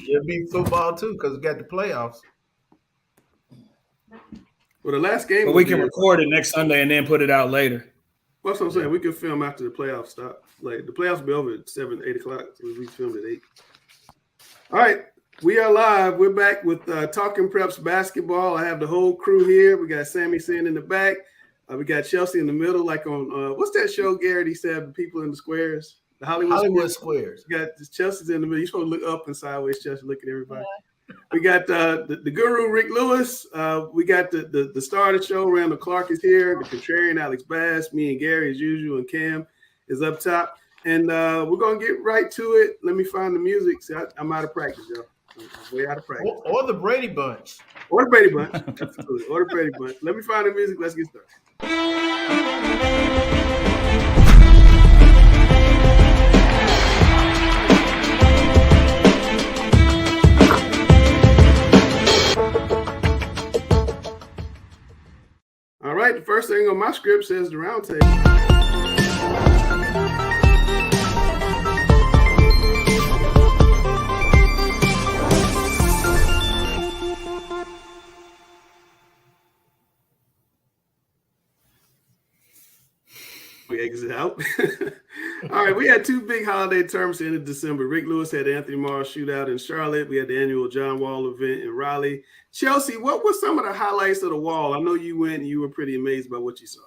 It'll be football too because we got the playoffs. Well, the last game. But we can record it next Sunday and then put it out later. Well, that's what I'm saying. We can film after the playoffs stop. Like the playoffs will be over at 7, 8 o'clock. So we filmed at 8. All right. We are live. We're back with Talking Preps basketball. I have the whole crew here. We got Sammy sitting in the back. We got Chelsea in the middle, like on what's that show, Garrett? He said the people in the squares. The Hollywood Squares. We got Chelsea's in the middle. You're supposed to look up and sideways, Chelsea, look at everybody. Yeah. We got the guru, Rick Lewis. We got the star of the show, Randall Clark is here. The contrarian, Alex Bass. Me and Gary, as usual, and Cam is up top. And we're going to get right to it. Let me find the music. See, I'm out of practice, y'all. I'm way out of practice. Or the Brady Bunch. Or the Brady Bunch. Absolutely. Or the Brady Bunch. Let me find the music. Let's get started. All right, the first thing on my script says the round table. We exit out. All right, we had two big holiday tournaments in December. Rick Lewis had the Anthony Morris shootout in Charlotte. We had the annual John Wall event in Raleigh. Chelsea, what were some of the highlights of the Wall? I know you went and you were pretty amazed by what you saw.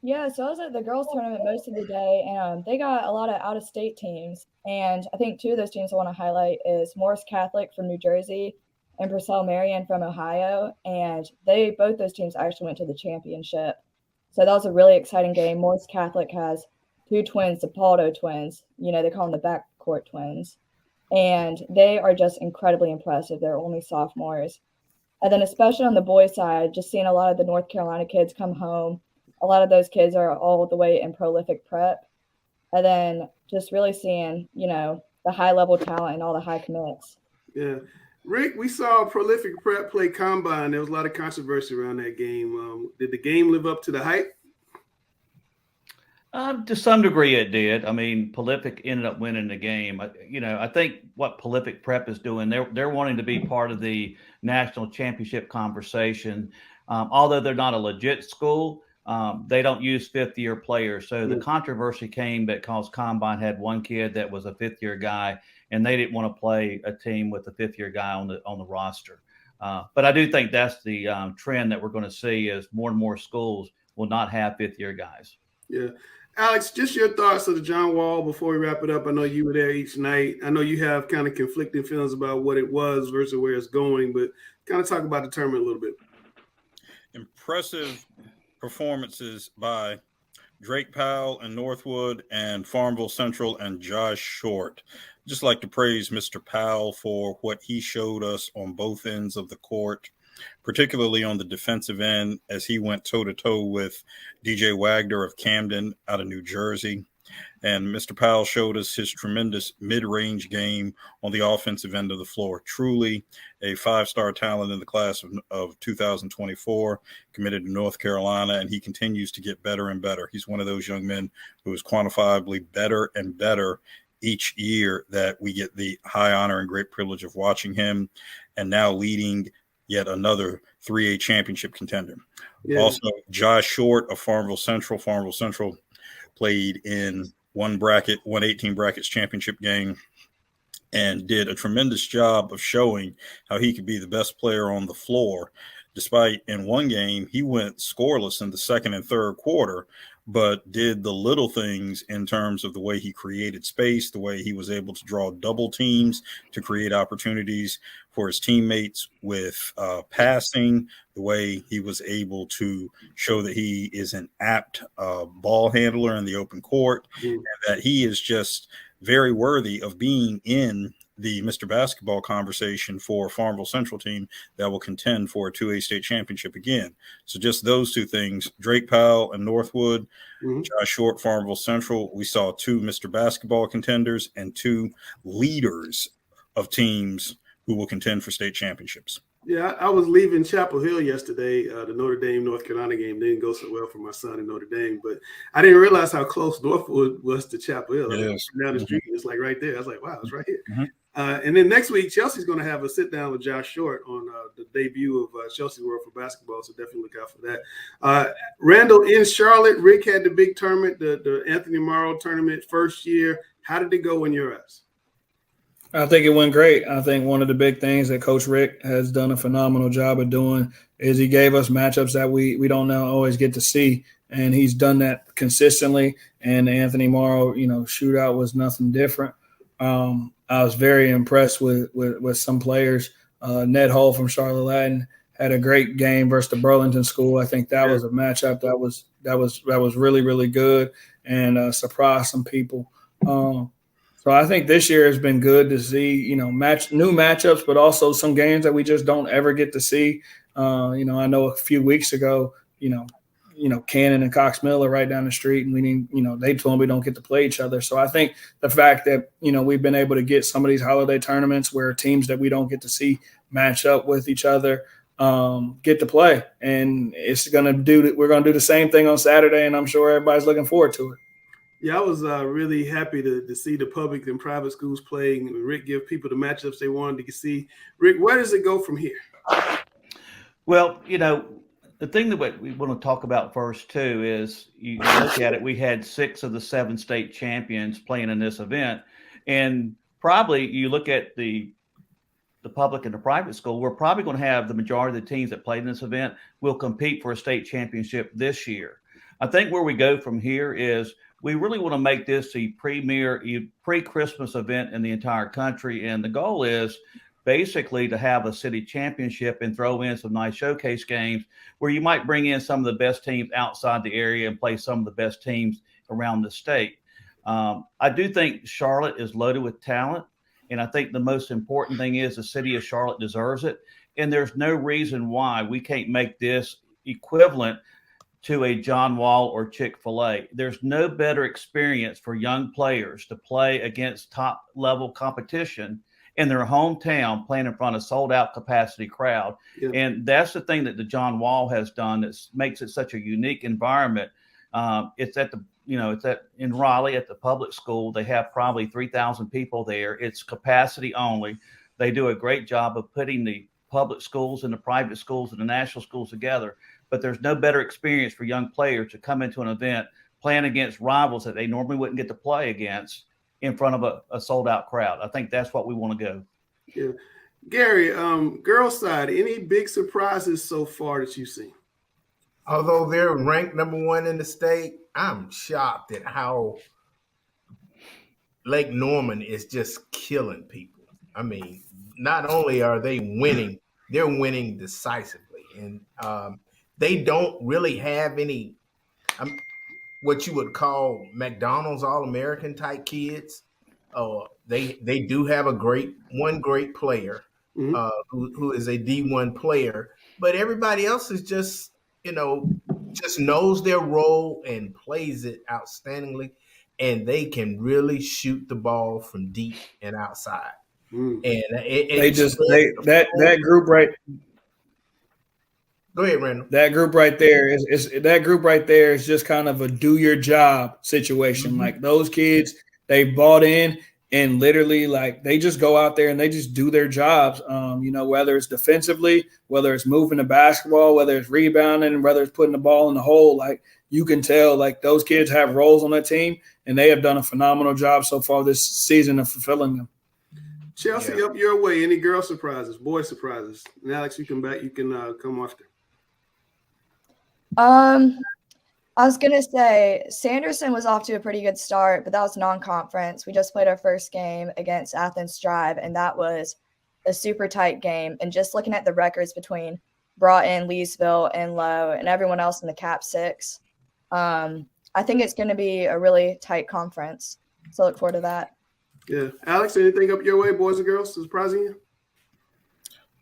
Yeah, so I was at the girls' tournament most of the day, and they got a lot of out-of-state teams. And I think two of those teams I want to highlight is Morris Catholic from New Jersey and Purcell Marian from Ohio. And both those teams actually went to the championship. So that was a really exciting game. Morris Catholic has two twins, the Paldo twins. You know, they call them the backcourt twins. And they are just incredibly impressive. They're only sophomores. And then especially on the boys' side, just seeing a lot of the North Carolina kids come home. A lot of those kids are all the way in prolific prep. And then just really seeing, you know, the high-level talent and all the high commits. Yeah. Rick, we saw prolific prep play combine. There was a lot of controversy around that game. Did the game live up to the hype? To some degree, it did. I mean, Prolific ended up winning the game. I think what Prolific Prep is doing, they're wanting to be part of the national championship conversation. Although they're not a legit school, they don't use fifth-year players. So the controversy came because Combine had one kid that was a fifth-year guy, and they didn't want to play a team with a fifth-year guy on the roster. But I do think that's the trend that we're going to see is more and more schools will not have fifth-year guys. Yeah. Alex, just your thoughts of the John Wall before we wrap it up. I know you were there each night. I know you have kind of conflicting feelings about what it was versus where it's going, but kind of talk about the tournament a little bit. Impressive performances by Drake Powell and Northwood and Farmville Central and Josh Short. Just like to praise Mr. Powell for what he showed us on both ends of the court, particularly on the defensive end as he went toe-to-toe with DJ Wagner of Camden out of New Jersey. And Mr. Powell showed us his tremendous mid-range game on the offensive end of the floor. Truly a five-star talent in the class of 2024, committed to North Carolina, and he continues to get better and better. He's one of those young men who is quantifiably better and better each year that we get the high honor and great privilege of watching him, and now leading yet another 3A championship contender. Yeah. Also, Josh Short of Farmville Central. Farmville Central played in one 18 brackets championship game and did a tremendous job of showing how he could be the best player on the floor. Despite in one game, he went scoreless in the second and third quarter, but did the little things in terms of the way he created space, the way he was able to draw double teams to create opportunities for his teammates with passing, the way he was able to show that he is an apt ball handler in the open court, and that he is just very worthy of being in the Mr. Basketball conversation for a Farmville Central team that will contend for a 2A state championship again. So just those two things, Drake Powell and Northwood, Josh Short, Farmville Central. We saw two Mr. Basketball contenders and two leaders of teams who will contend for state championships. Yeah, I was leaving Chapel Hill yesterday. The Notre Dame, North Carolina game didn't go so well for my son in Notre Dame, but I didn't realize how close Northwood was to Chapel Hill. Yes. Down the street, it's like right there. I was like, wow, it's right here. And then next week, Chelsea's going to have a sit down with Josh Short on the debut of Chelsea World for Basketball. So definitely look out for that. Randall, in Charlotte, Rick had the big tournament, the Anthony Morrow tournament, first year. How did it go in your eyes? I think it went great. I think one of the big things that Coach Rick has done a phenomenal job of doing is he gave us matchups that we don't now always get to see, and he's done that consistently. And the Anthony Morrow, shootout was nothing different. I was very impressed with some players. Ned Hull from Charlotte Latin had a great game versus the Burlington School. I think that was a matchup that was really, really good and surprised some people. So I think this year has been good to see, new matchups, but also some games that we just don't ever get to see. I know a few weeks ago, Cannon and Cox Mill are right down the street, and they told me we don't get to play each other. So I think the fact that, we've been able to get some of these holiday tournaments where teams that we don't get to see match up with each other get to play. And we're going to do the same thing on Saturday, and I'm sure everybody's looking forward to it. Yeah, I was really happy to see the public and private schools playing. Rick give people the matchups they wanted to see. Rick, where does it go from here? Well, the thing that we want to talk about first, too, is you look at it, we had 6 of the 7 state champions playing in this event. And probably you look at the public and the private school, we're probably going to have the majority of the teams that played in this event will compete for a state championship this year. I think where we go from here is we really want to make this the premier pre-Christmas event in the entire country. And the goal is basically to have a city championship and throw in some nice showcase games where you might bring in some of the best teams outside the area and play some of the best teams around the state. I do think Charlotte is loaded with talent. And I think the most important thing is the city of Charlotte deserves it. And there's no reason why we can't make this equivalent to a John Wall or Chick-fil-A. There's no better experience for young players to play against top level competition in their hometown, playing in front of sold out capacity crowd. Yeah. And that's the thing that the John Wall has done that makes it such a unique environment. It's in Raleigh at the public school. They have probably 3,000 people there. It's capacity only. They do a great job of putting the public schools and the private schools and the national schools together. But there's no better experience for young players to come into an event playing against rivals that they normally wouldn't get to play against in front of a sold-out crowd. I think that's what we want to go. Yeah. Gary, girls' side, any big surprises so far that you've seen? Although they're ranked number 1 in the state, I'm shocked at how Lake Norman is just killing people. I mean, not only are they winning, they're winning decisively. And they don't really have any what you would call McDonald's All-American type kids. They do have one great player who is a D1 player, but everybody else is just knows their role and plays it outstandingly, and they can really shoot the ball from deep and outside. And that group right. Go ahead, Randall. That group right there is just kind of a do your job situation. Mm-hmm. Like those kids, they bought in and literally like they just go out there and they just do their jobs. Whether it's defensively, whether it's moving the basketball, whether it's rebounding, whether it's putting the ball in the hole, like you can tell like those kids have roles on that team and they have done a phenomenal job so far this season of fulfilling them. Chelsea, up your way. Any girl surprises, boy surprises? And Alex, you can come after. I was going to say Sanderson was off to a pretty good start, but that was non-conference. We just played our first game against Athens Drive, and that was a super tight game. And just looking at the records between Broughton, Leesville, and Lowe, and everyone else in the Cap 6, I think it's going to be a really tight conference. So look forward to that. Yeah. Alex, anything up your way, boys and girls, surprising you?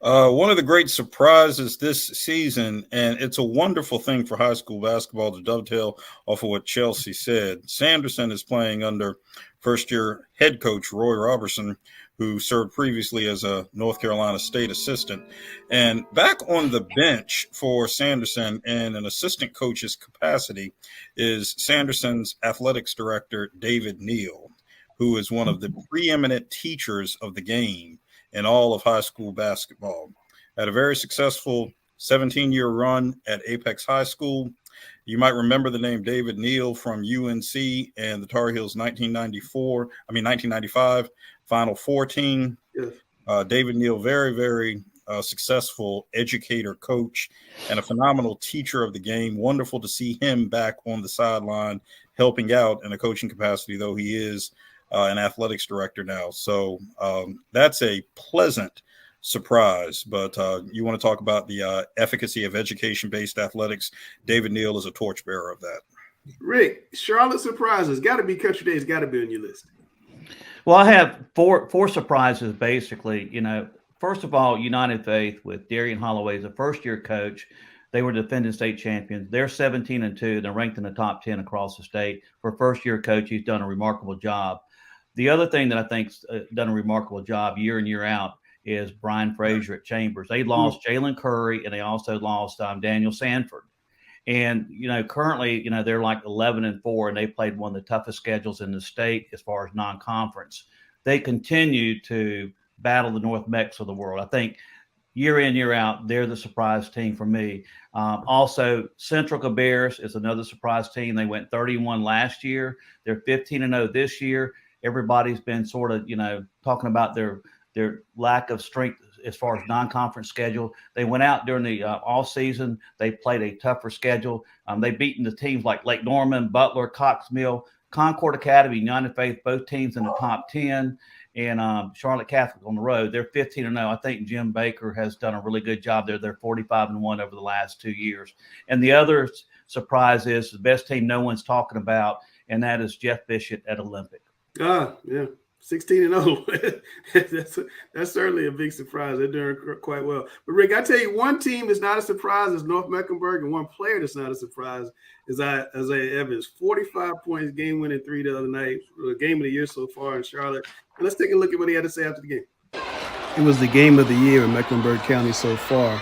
One of the great surprises this season, and it's a wonderful thing for high school basketball to dovetail off of what Chelsea said. Sanderson is playing under first-year head coach Roy Robertson, who served previously as a North Carolina State assistant. And back on the bench for Sanderson in an assistant coach's capacity is Sanderson's athletics director, David Neal. who is one of the preeminent teachers of the game in all of high school basketball. Had a very successful 17-year run at Apex High School. You might remember the name David Neal from UNC and the Tar Heels 1995 Final Four team. Yes. David Neal, very, very successful educator, coach, and a phenomenal teacher of the game. Wonderful to see him back on the sideline helping out in a coaching capacity, though he is an athletics director now. So that's a pleasant surprise. But you want to talk about the efficacy of education-based athletics. David Neal is a torchbearer of that. Rick, Charlotte surprises. Got to be Country Days, got to be on your list. Well, I have four surprises, basically. First of all, United Faith with Darian Holloway as a first-year coach. They were defending state champions. They're 17-2. They're ranked in the top 10 across the state. For a first-year coach, he's done a remarkable job. The other thing that I think's done a remarkable job year in, year out is Brian Frazier at Chambers. They lost Jalen Curry, and they also lost Daniel Sanford. And, currently, they're like 11-4, and they played one of the toughest schedules in the state as far as non-conference. They continue to battle the North Mex of the world. I think year in, year out, they're the surprise team for me. Also, Central Cabarrus is another surprise team. They went 31 last year. They're 15-0 this year. Everybody's been sort of, talking about their lack of strength as far as non-conference schedule. They went out during the off season. They played a tougher schedule. They've beaten the teams like Lake Norman, Butler, Cox Mill, Concord Academy, United Faith, both teams in the top 10, and Charlotte Catholic on the road. They're 15-0. I think Jim Baker has done a really good job there. They're 45-1 over the last 2 years. And the other surprise is the best team no one's talking about, and that is Jeff Bishop at Olympic. Yeah. 16-0. That's certainly a big surprise. They're doing quite well. But Rick, I tell you, one team is not a surprise is North Mecklenburg, and one player that's not a surprise is Isaiah Evans. 45 points, game-winning 3 the other night. Game of the year so far in Charlotte. And let's take a look at what he had to say after the game. It was the game of the year in Mecklenburg County so far.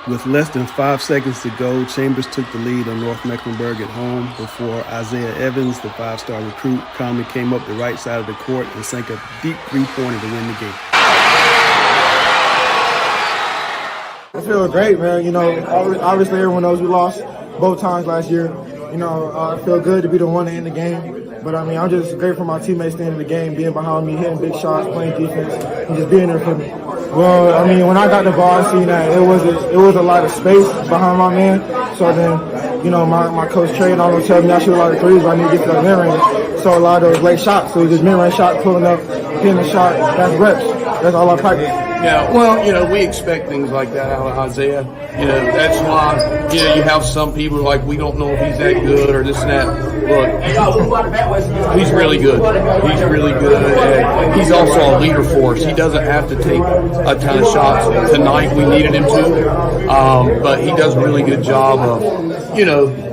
With less than 5 seconds to go, Chambers took the lead on North Mecklenburg at home before Isaiah Evans, the 5-star recruit, calmly came up the right side of the court and sank a deep three-pointer to win the game. I feel great, man. Obviously everyone knows we lost both times last year. I feel good to be the one to end the game. But, I'm just grateful for my teammates staying in the game, being behind me, hitting big shots, playing defense, and just being there for me. Well, when I got the ball, I seen that it was a lot of space behind my man. So then, my coach Trey and all tell me I shoot a lot of threes, but I need to get to the mid-range. So a lot of those late shots. So just mid-range shot, pulling up, hitting the shot. That's reps. That's all I practice. Yeah, well, we expect things like that out of Isaiah. That's why, you have some people like, we don't know if he's that good or this and that. Look, he's really good. He's really good. And he's also a leader for us. He doesn't have to take a ton of shots. Tonight we needed him to. But he does a really good job of,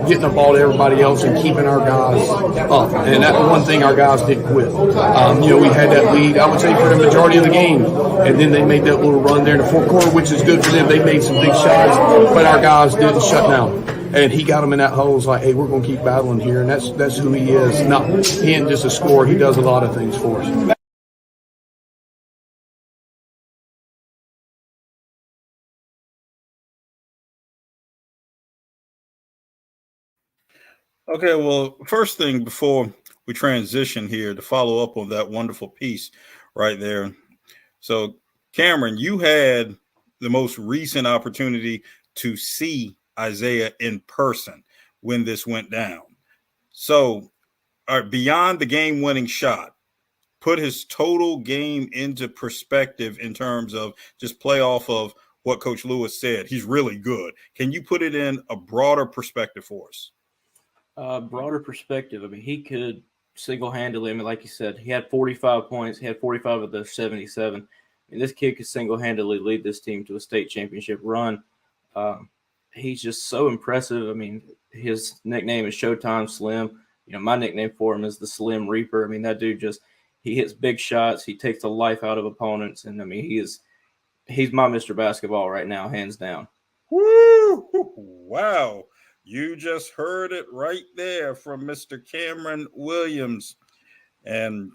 getting the ball to everybody else and keeping our guys up. And that's one thing our guys didn't quit. We had that lead, I would say, for the majority of the game. And then they made that little run there in the fourth quarter, which is good for them. They made some big shots, but our guys didn't shut down. And he got them in that hole. It's like, hey, we're going to keep battling here. And that's who he is. He ain't just a scorer. He does a lot of things for us. Okay, well, first thing before we transition here to follow up on that wonderful piece right there. So, Cameron, you had the most recent opportunity to see Isaiah in person when this went down. So, beyond the game-winning shot, put his total game into perspective in terms of just play off of what Coach Lewis said. He's really good. Can you put it in a broader perspective for us? Broader perspective. He could single-handedly, like you said, he had 45 points. He had 45 of those 77. This kid could single-handedly lead this team to a state championship run. He's just so impressive. His nickname is Showtime Slim. My nickname for him is the Slim Reaper. That dude he hits big shots. He takes the life out of opponents. And he's my Mr. Basketball right now, hands down. Woo! Wow. You just heard it right there from Mr. Cameron Williams. And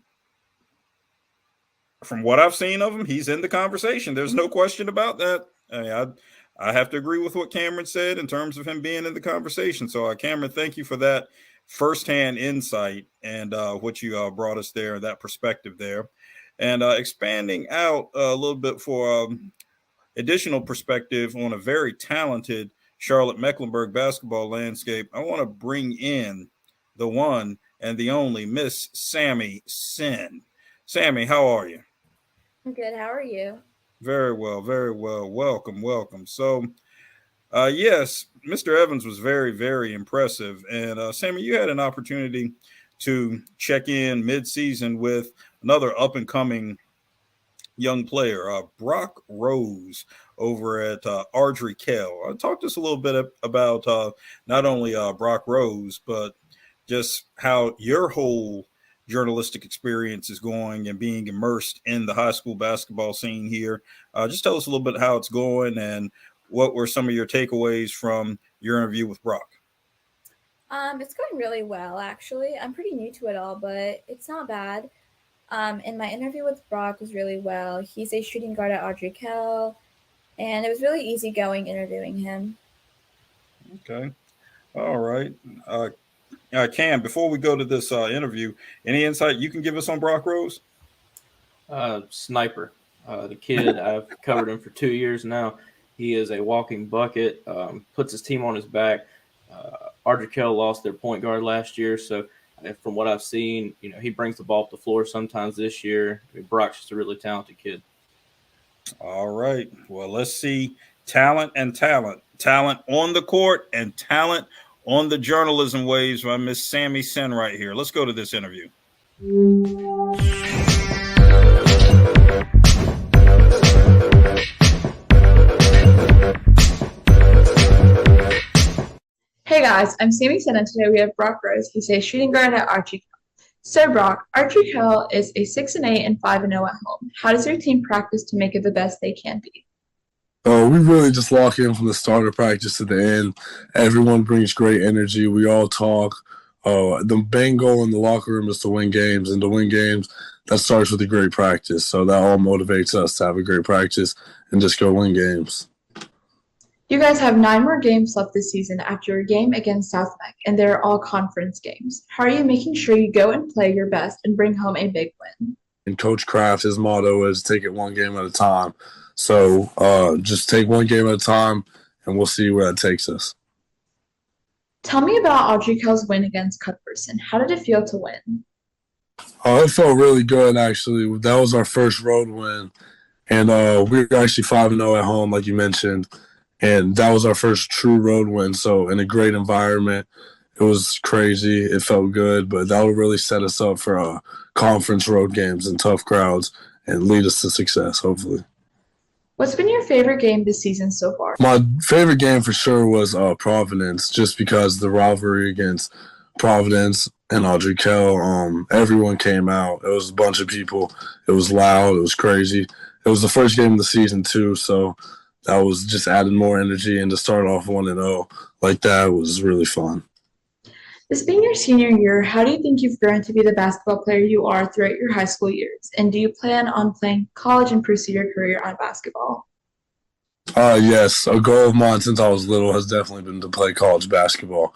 from what I've seen of him, he's in the conversation. There's no question about that. I have to agree with what Cameron said in terms of him being in the conversation. So, Cameron, thank you for that firsthand insight and what you brought us there, that perspective there. And expanding out a little bit for additional perspective on a very talented Charlotte-Mecklenburg basketball landscape, I want to bring in the one and the only Miss Sammy Sin. Sammy, how are you? I'm good. How are you? Very well, very well. Welcome, welcome. So, yes, Mr. Evans was very, very impressive. And Sammy, you had an opportunity to check in mid-season with another up-and-coming young player, Brock Rose, over at Ardrey Kell. Talk to us a little bit about not only Brock Rose, but just how your whole journalistic experience is going and being immersed in the high school basketball scene here. Just tell us a little bit how it's going and what were some of your takeaways from your interview with Brock. It's going really well, actually. I'm pretty new to it all, but it's not bad. And my interview with Brock was really well. He's a shooting guard at Ardrey Kell, and it was really easygoing interviewing him. Okay. All right. Cam, before we go to this interview, any insight you can give us on Brock Rose? Sniper. The kid, I've covered him for 2 years now. He is a walking bucket, puts his team on his back. Ardrey Kell lost their point guard last year, so from what I've seen, he brings the ball up the floor sometimes this year. Brock's just a really talented kid. All right. Well, let's see talent and talent. Talent on the court and talent on the journalism waves by Miss Sammy Sin right here. Let's go to this interview. Hey guys, I'm Sammy Sin, and today we have Brock Rose. He's a shooting guard at Ardrey Kell. So Brock, Ardrey Kell is a 6-8 and 5-0 at home. How does your team practice to make it the best they can be? We really just lock in from the start of practice to the end. Everyone brings great energy. We all talk. The main goal in the locker room is to win games, and to win games, that starts with a great practice. So that all motivates us to have a great practice and just go win games. You guys have 9 more games left this season after your game against South Meck, and they're all conference games. How are you making sure you go and play your best and bring home a big win? And Coach Kraft, his motto is take it one game at a time. So just take one game at a time, and we'll see where that takes us. Tell me about Ardrey Kell's win against Cuthbertson. How did it feel to win? It felt really good, actually. That was our first road win, and we were actually 5-0 at home, like you mentioned, and that was our first true road win. So in a great environment, it was crazy. It felt good, but that will really set us up for conference road games and tough crowds and lead us to success, hopefully. What's been your favorite game this season so far? My favorite game for sure was Providence, just because the rivalry against Providence and Ardrey Kell, everyone came out. It was a bunch of people. It was loud. It was crazy. It was the first game of the season, too, so that was just adding more energy. And to start off 1-0 like that was really fun. This being your senior year, how do you think you've grown to be the basketball player you are throughout your high school years? And do you plan on playing college and pursue your career on basketball? Yes, a goal of mine since I was little has definitely been to play college basketball.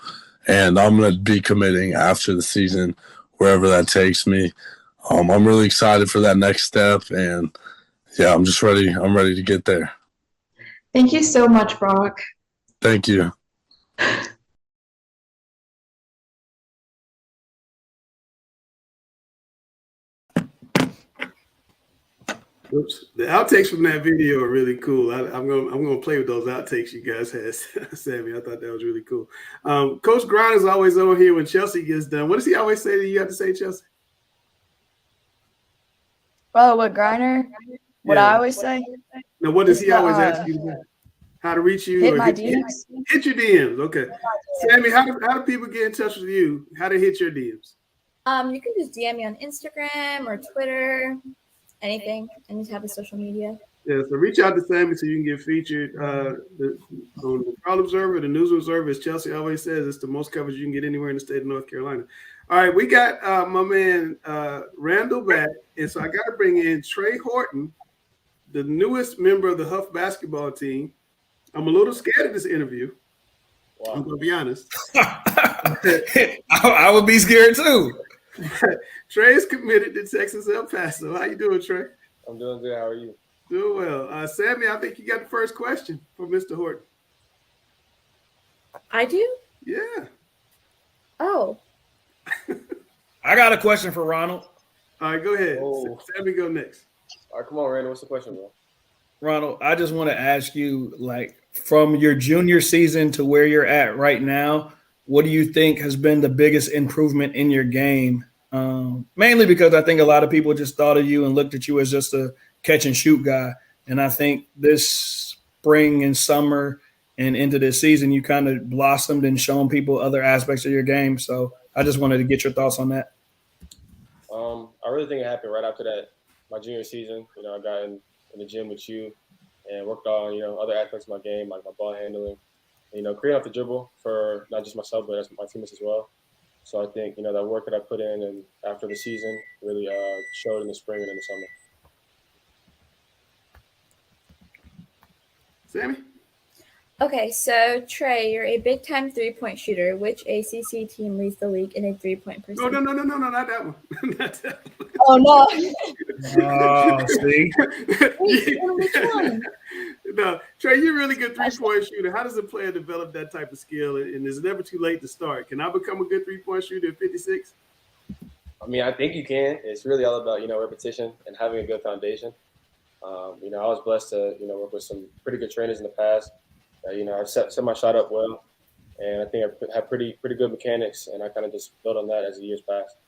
And I'm going to be committing after the season, wherever that takes me. I'm really excited for that next step. And, yeah, I'm just ready. I'm ready to get there. Thank you so much, Brock. Thank you. Oops. The outtakes from that video are really cool. I'm gonna play with those outtakes you guys had, Sammy. I thought that was really cool. Coach Griner is always on here when Chelsea gets done. What does he always say that you have to say, Chelsea? Oh, what Griner? What I always say? Now, what does he always ask you to say? How to reach you? Hit or my DMs. Hit your DMs. Okay. Sammy, how do people get in touch with you? How to hit your DMs? You can just DM me on Instagram or Twitter, anything, any type of social media. Yeah, so reach out to Sammy so you can get featured on the Crowd Observer, the News Observer. As Chelsea always says, it's the most coverage you can get anywhere in the state of North Carolina. All right, we got my man Randall back, and so I got to bring in Trey Horton, the newest member of the Huff basketball team. I'm a little scared of this interview. Wow. I'm going to be honest. I would be scared too. Trey is committed to Texas El Paso. How you doing, Trey? I'm doing good. How are you? Doing well. Sammy, I think you got the first question for Mr. Horton. I do? Yeah. Oh. I got a question for Ronald. All right, go ahead. Sammy, go next. All right, come on, Randy. What's the question, bro? Ronald, I just want to ask you, like, from your junior season to where you're at right now, what do you think has been the biggest improvement in your game? Mainly because I think a lot of people just thought of you and looked at you as just a catch and shoot guy. And I think this spring and summer and into this season, you kind of blossomed and shown people other aspects of your game. So I just wanted to get your thoughts on that. I really think it happened right after that, my junior season. You know, I got in the gym with you and worked on, other aspects of my game, like my ball handling, creating off the dribble for not just myself, but my teammates as well. So I think, that work that I put in and after the season really showed in the spring and in the summer. Sammy? Okay, so Trey, you're a big-time three-point shooter. Which ACC team leads the league in a three-point percentage? No, not that one. Not that one. Oh, no. Oh, see? Which one? No, Trey, you're a really good three-point shooter. How does a player develop that type of skill? And is it never too late to start? Can I become a good three-point shooter at 56? I mean, I think you can. It's really all about, repetition and having a good foundation. I was blessed to, work with some pretty good trainers in the past. I've set my shot up well, and I think I have pretty good mechanics, and I kind of just built on that as the years passed.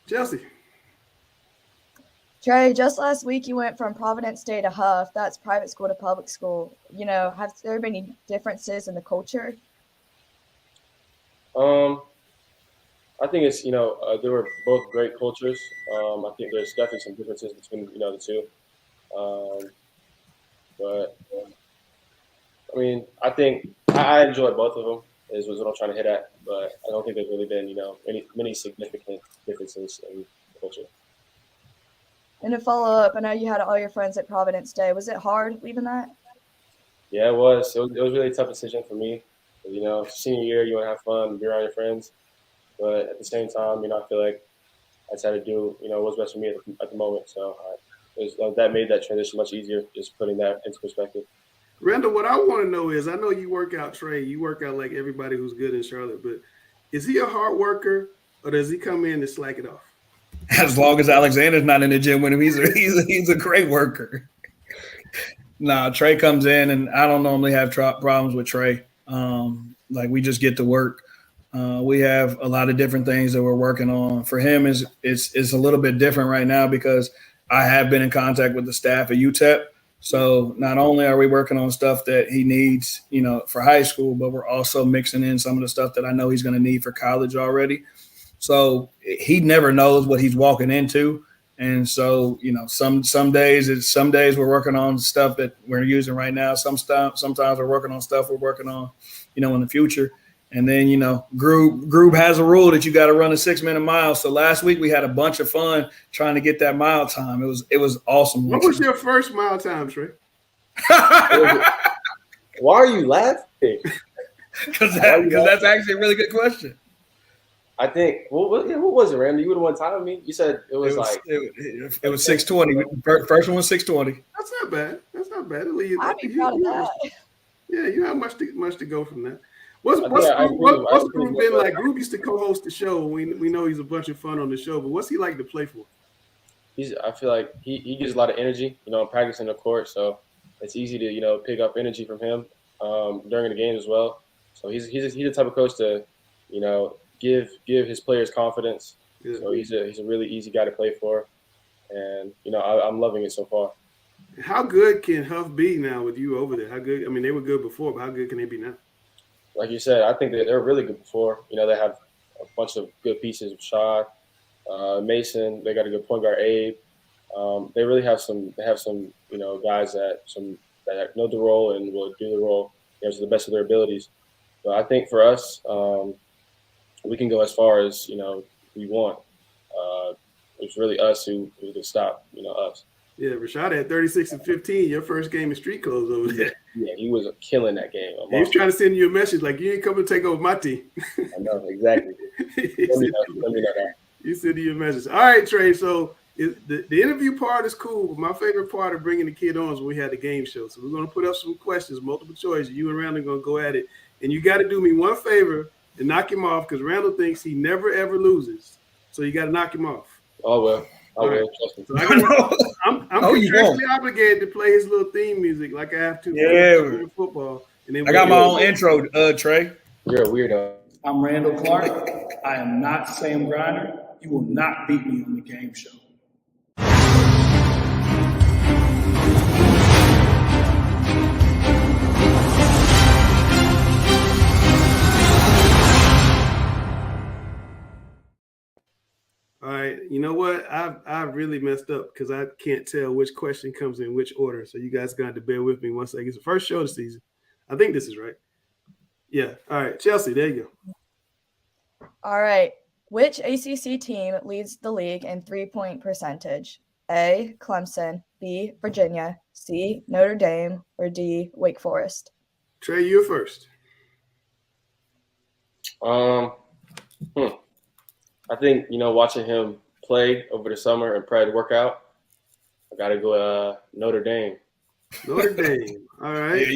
Chelsea. Trey, just last week you went from Providence Day to Huff. That's private school to public school. Have there been any differences in the culture? I think it's, they were both great cultures. I think there's definitely some differences between, the two. But I mean, I think I enjoy both of them is what I'm trying to hit at, but I don't think there's really been, many significant differences in culture. And to follow up, I know you had all your friends at Providence Day. Was it hard leaving that? Yeah, it was. It was really a tough decision for me. Senior year, you want to have fun, be around your friends. But at the same time, I feel like I just had to do, what's best for me at the moment. So that made that transition much easier, just putting that into perspective. Randall, what I want to know is, I know you work out, Trey. You work out like everybody who's good in Charlotte, but is he a hard worker or does he come in and slack it off? As long as Alexander's not in the gym with him, he's a great worker. Nah, Trey comes in, and I don't normally have problems with Trey. Like, we just get to work. We have a lot of different things that we're working on. For him, it's a little bit different right now because I have been in contact with the staff at UTEP. So not only are we working on stuff that he needs, for high school, but we're also mixing in some of the stuff that I know he's going to need for college already. So he never knows what he's walking into. And so, some days we're working on stuff that we're using right now. Sometimes we're working on stuff we're working on, in the future. And then, Group has a rule that you got to run a 6-minute mile. So last week we had a bunch of fun trying to get that mile time. It was awesome. What was your first mile time, Trey? Why are you laughing? Because that's actually a really good question. I think what was it, Randy? You would have one time me. You said it was 6:20. First one was 6:20. That's not bad. I'd be proud of that. Yeah, you have much to go from that. What's Group been like? Group used to co-host the show. We know he's a bunch of fun on the show, but what's he like to play for? I feel like he gives a lot of energy, practicing the court, so it's easy to pick up energy from him during the game as well. So he's the type of coach to give his players confidence. Yeah. So he's a really easy guy to play for, and I'm loving it so far. How good can Huff be now with you over there? How good? I mean, they were good before, but how good can they be now? Like you said, I think that they're really good before. They have a bunch of good pieces. Shaw, Mason. They got a good point guard, Abe. They really have some. They have some, guys that know the role and will do the role to the best of their abilities. But I think for us, we can go as far as we want. It's really us who can stop us. Yeah, Rashad had 36 and 15. Your first game in street clothes over there. Yeah, he was killing that game. He was trying to send you a message like, you ain't coming to take over my team. I know, exactly. Let me know that. You send you a message. All right, Trey. So the interview part is cool, but my favorite part of bringing the kid on is when we had the game show. So we're going to put up some questions, multiple choice. You and Randall are going to go at it. And you got to do me one favor and knock him off because Randall thinks he never, ever loses. So you got to knock him off. Oh, well. I will. Right. Trust me. So I'm contractually obligated to play his little theme music like I have to for football. And then I got my own intro, Trey. You're a weirdo. I'm Randall Clark. I am not Sam Griner. You will not beat me on the game show. All right, you know what? I really messed up because I can't tell which question comes in which order. So you guys got to bear with me one second. It's the first show of the season. I think this is right. Yeah. All right, Chelsea, there you go. All right. Which ACC team leads the league in three-point percentage? A, Clemson, B, Virginia, C, Notre Dame, or D, Wake Forest? Trey, you're first. I think, watching him play over the summer and prior to workout, I got to go Notre Dame. Notre Dame. All right. Yeah,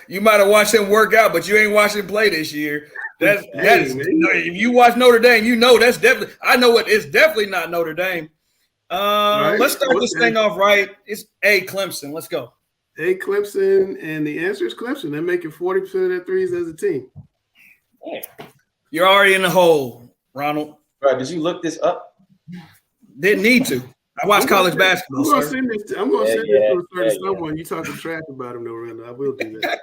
you might have watched him work out, but you ain't watched him play this year. If you watch Notre Dame, that's definitely. I know it's definitely not Notre Dame. Right. Let's start this thing off right. It's A, Clemson. Let's go. A, Clemson, and the answer is Clemson. They're making 40% of their threes as a team. Yeah. You're already in the hole, Ronald. Right? Did you look this up? Didn't need to. I watch college basketball. I'm going to send this to a certain someone. You talking trash about him, though, Randall. I will do that.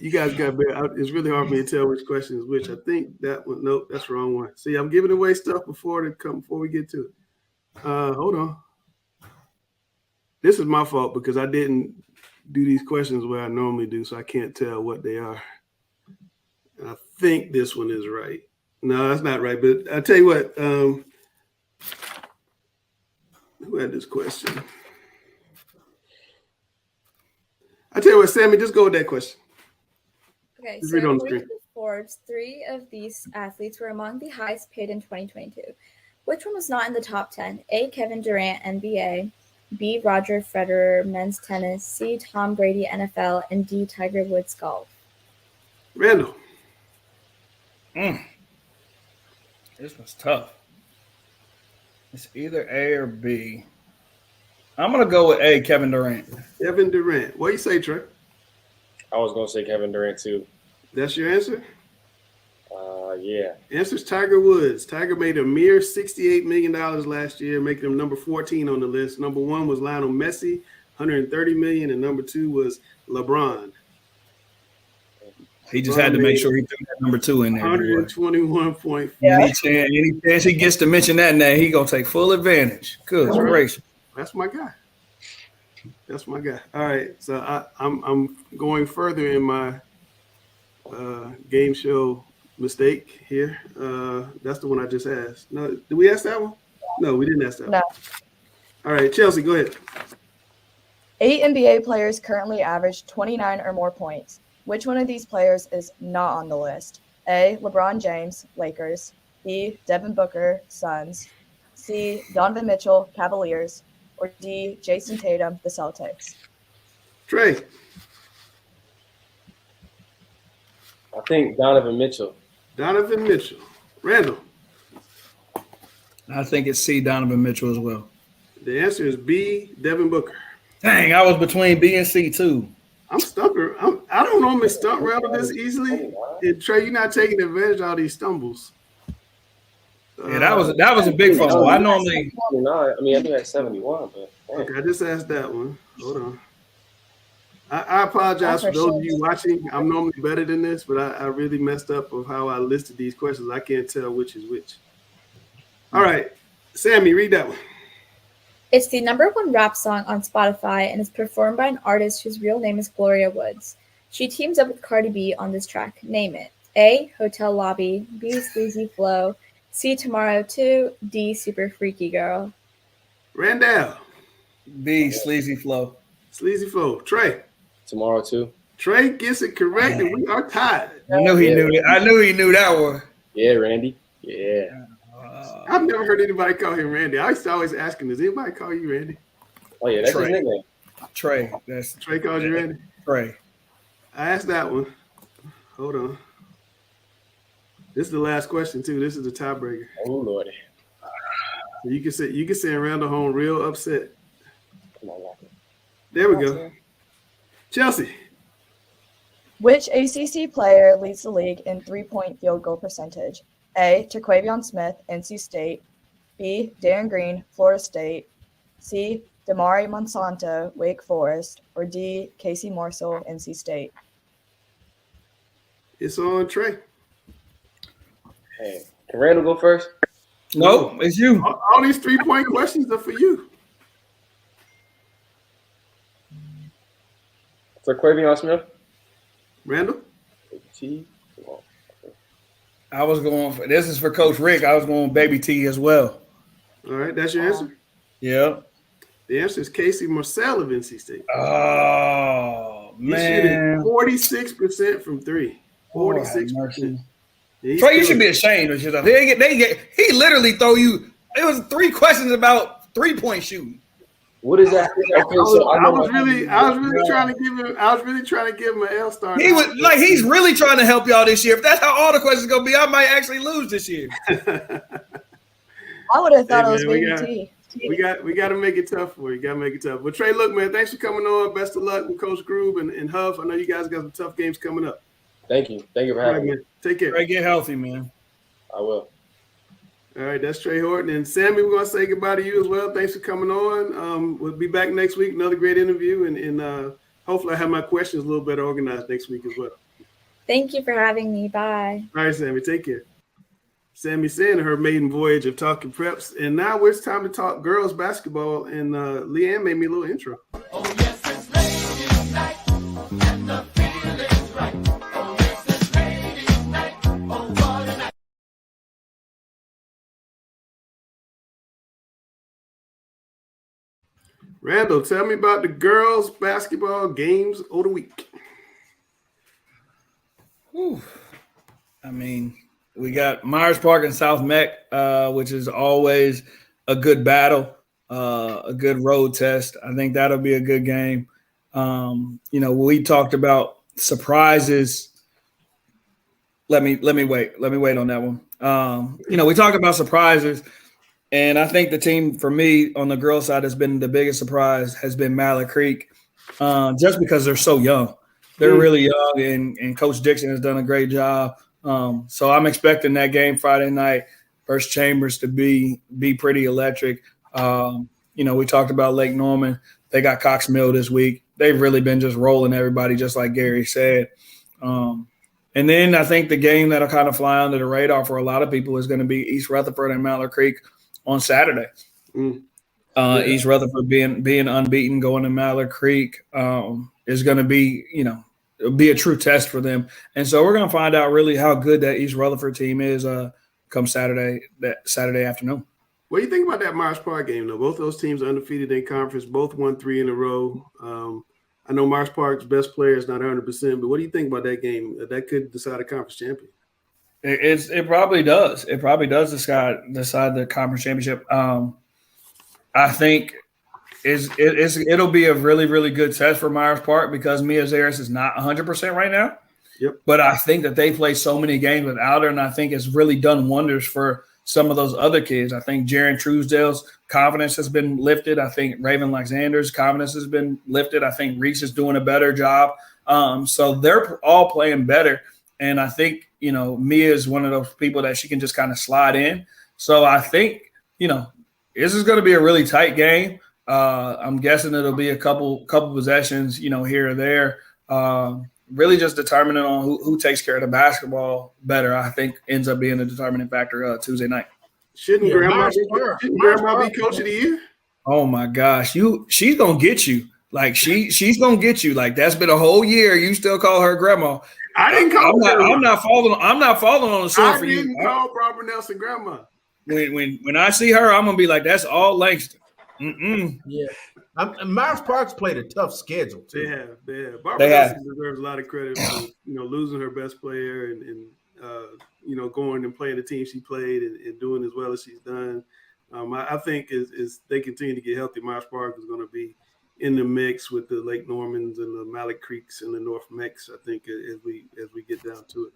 You guys got better. It's really hard for me to tell which question is which. I think that one. Nope, that's the wrong one. See, I'm giving away stuff before we get to it. Hold on. This is my fault because I didn't do these questions where I normally do, so I can't tell what they are. I think this one is right. No, that's not right. But I'll tell you what. Who had this question? I tell you what, Sammy, just go with that question. Okay, Just so read on the according screen. to Forbes, 3 of these athletes were among the highest paid in 2022. Which one was not in the top 10? A, Kevin Durant, NBA, B, Roger Federer, men's tennis, C, Tom Brady, NFL, and D, Tiger Woods, golf. Randall. This was tough. It's either A or B. I'm going to go with A, Kevin Durant. Kevin Durant. What do you say, Trey? I was going to say Kevin Durant, too. That's your answer? Yeah. Answer's Tiger Woods. Tiger made a mere $68 million last year, making him number 14 on the list. Number 1 was Lionel Messi, $130 million, and number 2 was LeBron. He just had to make sure he threw that number 2 in there. 121.4. Any chance he gets to mention that name, he gonna take full advantage. Good gracious. That's my guy. That's my guy. All right, so I'm going further in my game show mistake here. That's the one I just asked. No, did we ask that one? No, we didn't ask that one. All right, Chelsea, go ahead. 8 NBA players currently average 29 or more points. Which one of these players is not on the list? A, LeBron James, Lakers. B, Devin Booker, Suns. C, Donovan Mitchell, Cavaliers. Or D, Jason Tatum, the Celtics. Trey. I think Donovan Mitchell. Donovan Mitchell. Randall. I think it's C, Donovan Mitchell as well. The answer is B, Devin Booker. Dang, I was between B and C too. I'm stumped. I don't normally stump Randall this easily. And Trey, you're not taking advantage of all these stumbles. Yeah, that was a big fumble. I normally. I think that's 71. But okay, I just asked that one. Hold on. I apologize for those of you watching. I'm normally better than this, but I really messed up of how I listed these questions. I can't tell which is which. All right, Sammy, read that one. It's the #1 rap song on Spotify and is performed by an artist whose real name is Gloria Woods. She teams up with Cardi B on this track. Name it. A. Hotel lobby. B. Sleazy flow. C. Tomorrow 2. D. Super freaky girl. Randall. B. Sleazy flow. Sleazy flow. Trey. Tomorrow 2. Trey gets it correct, and we are tied. I knew he knew that. I knew he knew that one. Yeah, Randy. Yeah. I've never heard anybody call him Randy. I used to always ask him, does anybody call you Randy? Oh, yeah, that's Trey. his nickname. Trey. Trey called you Randy? Trey. I asked that one. Hold on. This is the last question, too. This is the tiebreaker. Oh, Lordy. So you can send Randall home real upset. Come on, Walker. There we go. Chelsea. Which ACC player leads the league in three-point field goal percentage? A. Terquavion Smith, NC State. B. Darren Green, Florida State. C. Damari Monsanto, Wake Forest. Or D. Casey Morsel, NC State. It's on Trey. Hey, can Randall go first? Nope, it's you. All these 3-point questions are for you. Terquavion Smith? Randall? T. I was going for this is for Coach Rick. I was going Baby T as well. All right, that's your answer? Yeah. The answer is Casey Morsel of NC State. Oh, He's shooting man. 46% from 3. 46%. Yeah, Trey, you should be ashamed of yourself. He literally throw you. It was 3 questions about 3-point shooting. What is that? Okay, so I was really trying to give him an L star. He was like he's really trying to help y'all this year. If that's how all the questions gonna be, I might actually lose this year. I would have thought it was Baby T. We got to make it tough for you. Got to make it tough. But Trey, look, man, thanks for coming on. Best of luck with Coach Groove and Huff. I know you guys got some tough games coming up. Thank you. Thank you for having me. Take care. Trey, get healthy, man. I will. All right, that's Trey Horton. And Sammy, we're going to say goodbye to you as well. Thanks for coming on. We'll be back next week, another great interview. And hopefully I have my questions a little better organized next week as well. Thank you for having me. Bye. All right, Sammy, take care. Sammy saying her maiden voyage of talking preps. And now it's time to talk girls basketball. And Leanne made me a little intro. Oh, yes, it's ladies' night, and the feeling's right. Oh, yes, it's ladies' night. Oh, what a night. Randall, tell me about the girls basketball games of the week. Whew. I mean, we got Myers Park and South Meck, which is always a good battle, a good road test. I think that'll be a good game. We talked about surprises. Let me wait on that one. We talked about surprises. And I think the team for me on the girls' side has been the biggest surprise has been Mallard Creek, just because they're so young. They're really young, and Coach Dixon has done a great job. So I'm expecting that game Friday night versus Chambers to be pretty electric. We talked about Lake Norman. They got Cox Mill this week. They've really been just rolling everybody, just like Gary said. And then I think the game that'll kind of fly under the radar for a lot of people is going to be East Rutherford and Mallard Creek on Saturday. East Rutherford being unbeaten, going to Mallard Creek is going to be, be a true test for them. And so we're going to find out really how good that East Rutherford team is come Saturday afternoon. What do you think about that Myers Park game, though? Both those teams are undefeated in conference, both won 3 in a row. I know Myers Park's best player is not 100%, but what do you think about that game? That could decide a conference champion. It probably does. It probably does decide the conference championship. I think it'll be a really, really good test for Myers Park because Mia Zaris is not 100% right now. Yep. But I think that they play so many games without her, and I think it's really done wonders for some of those other kids. I think Jaren Truesdale's confidence has been lifted. I think Raven Alexander's confidence has been lifted. I think Reese is doing a better job. So they're all playing better. And I think, Mia is one of those people that she can just kind of slide in. So I think, this is going to be a really tight game. I'm guessing it'll be a couple possessions, here or there. Really just determining on who takes care of the basketball better, I think ends up being a determining factor Tuesday night. Shouldn't Grandma be coach of the year? Oh my gosh, she's gonna get you. Like she's gonna get you. Like that's been a whole year. You still call her grandma. I didn't call I'm not falling on the sword for you. I didn't call Barbara Nelson grandma. When I see her, I'm gonna be like, that's all Langston. Yeah. Myers Park's played a tough schedule too. They have. Barbara Nelson deserves a lot of credit for losing her best player and going and playing the team she played and doing as well as she's done. I think as they continue to get healthy, Myers Park is going to be in the mix with the Lake Normans and the Malik Creeks and the North Mex. I think as we get down to it,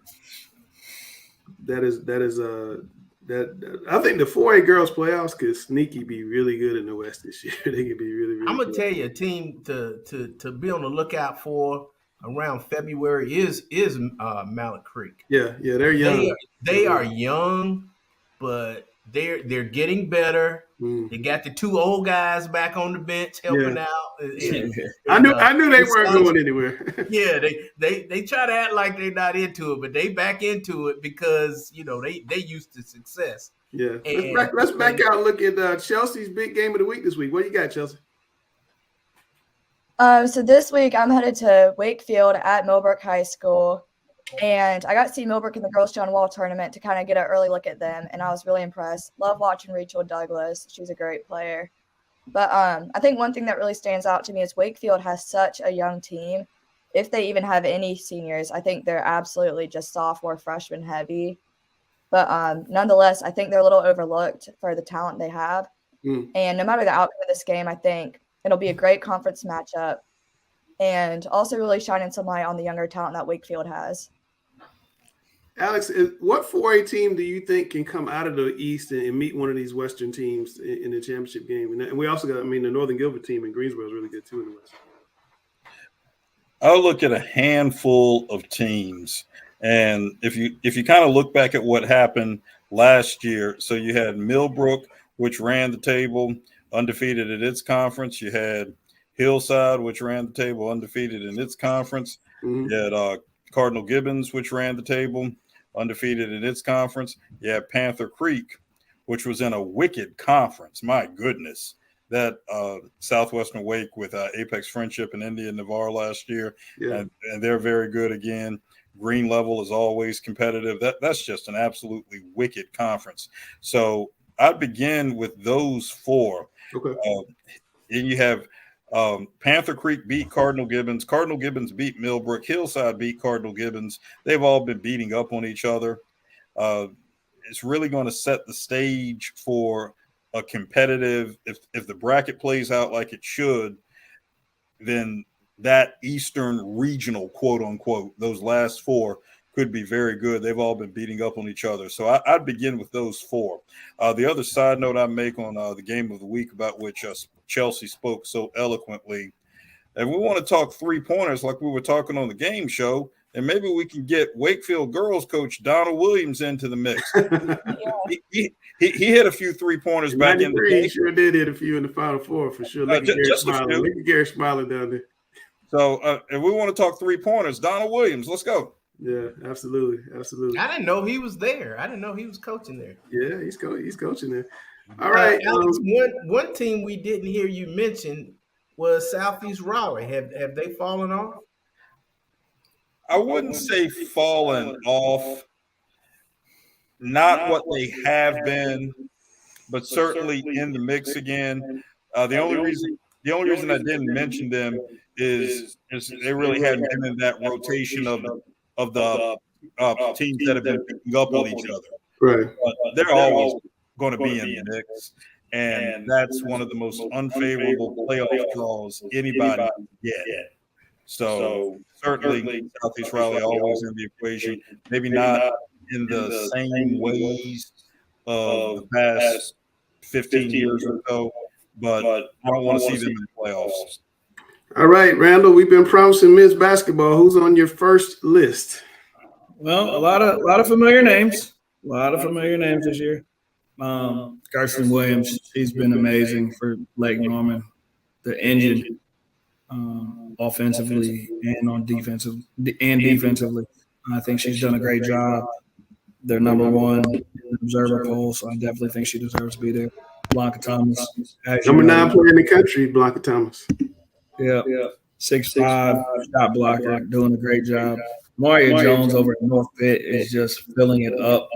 I think the 4A girls playoffs could sneaky be really good in the West this year. They could be really, really I'm gonna good. tell you a team to be on the lookout for around February is Malik Creek. Yeah, they're young. They are young, but they're getting better. They got the two old guys back on the bench helping out. I knew they weren't going anywhere. Yeah, they try to act like they're not into it, but they back into it because they used to success. Yeah, let's back out and look at Chelsea's big game of the week this week. What you got, Chelsea? So this week I'm headed to Wakefield at Millbrook High School, and I got to see Millbrook in the Girls John Wall tournament to kind of get an early look at them, and I was really impressed. Love watching Rachel Douglas. She's a great player. But I think one thing that really stands out to me is Wakefield has such a young team. If they even have any seniors, I think they're absolutely just sophomore, freshman heavy. But nonetheless, I think they're a little overlooked for the talent they have. And no matter the outcome of this game, I think it'll be a great conference matchup and also really shining some light on the younger talent that Wakefield has. Alex, what 4A team do you think can come out of the East and meet one of these Western teams in the championship game? And we also got, the Northern Gilbert team in Greensboro is really good too in the West. I'll look at a handful of teams. And if you kind of look back at what happened last year, so you had Millbrook, which ran the table undefeated at its conference. You had Hillside, which ran the table undefeated in its conference. You had Cardinal Gibbons, which ran the table undefeated in its conference. You had Panther Creek, which was in a wicked conference. My goodness. That Southwestern Wake with Apex Friendship and Indian Navarre last year. Yeah. And they're very good again. Green Level is always competitive. That's just an absolutely wicked conference. So I'd begin with those four. Okay. And you have Panther Creek beat Cardinal Gibbons. Cardinal Gibbons beat Millbrook. Hillside beat Cardinal Gibbons. They've all been beating up on each other. It's really going to set the stage for a competitive, if the bracket plays out like it should, then that Eastern regional, quote unquote, those last four could be very good. They've all been beating up on each other. So I'd begin with those four. The other side note I make on the game of the week about which Chelsea spoke so eloquently, and we want to talk 3-pointers like we were talking on the game show, and maybe we can get Wakefield girls coach Donald Williams into the mix. He hit a few 3-pointers back in the day. He sure did hit a few in the Final Four for sure. Look at Gary smiling down there. So if we want to talk 3-pointers, Donald Williams, let's go. Yeah, absolutely. I didn't know he was there. I didn't know he was coaching there. Yeah, he's coaching there. All right, Alex. One team we didn't hear you mention was Southeast Raleigh. Have they fallen off? I wouldn't say fallen off. Not what they have been, but certainly in the mix again. The only reason I didn't mention them is they really hadn't been in that rotation of the teams that have been picking up on each other. Right. But they're always going to be in the mix, and that's one of the most unfavorable playoff draws anybody can get. So certainly Southeast Raleigh always in the equation. Maybe not in the same ways of the past 15 years or so, but I don't want to see them in the playoffs. All right, Randall, we've been promising men's basketball. Who's on your first list? Well, a lot of familiar names. A lot of familiar names this year. Carson Williams, he's been amazing for Lake Norman. The engine, offensively and defensively. I think she's done a great job. They're number one in the observer poll, so I definitely think she deserves to be there. Blanca Thomas. Number 9 player in the country, Blanca Thomas. Yeah. 6'5", shot blocker, doing a great job. Maria Jones over at North Pitt is just filling it up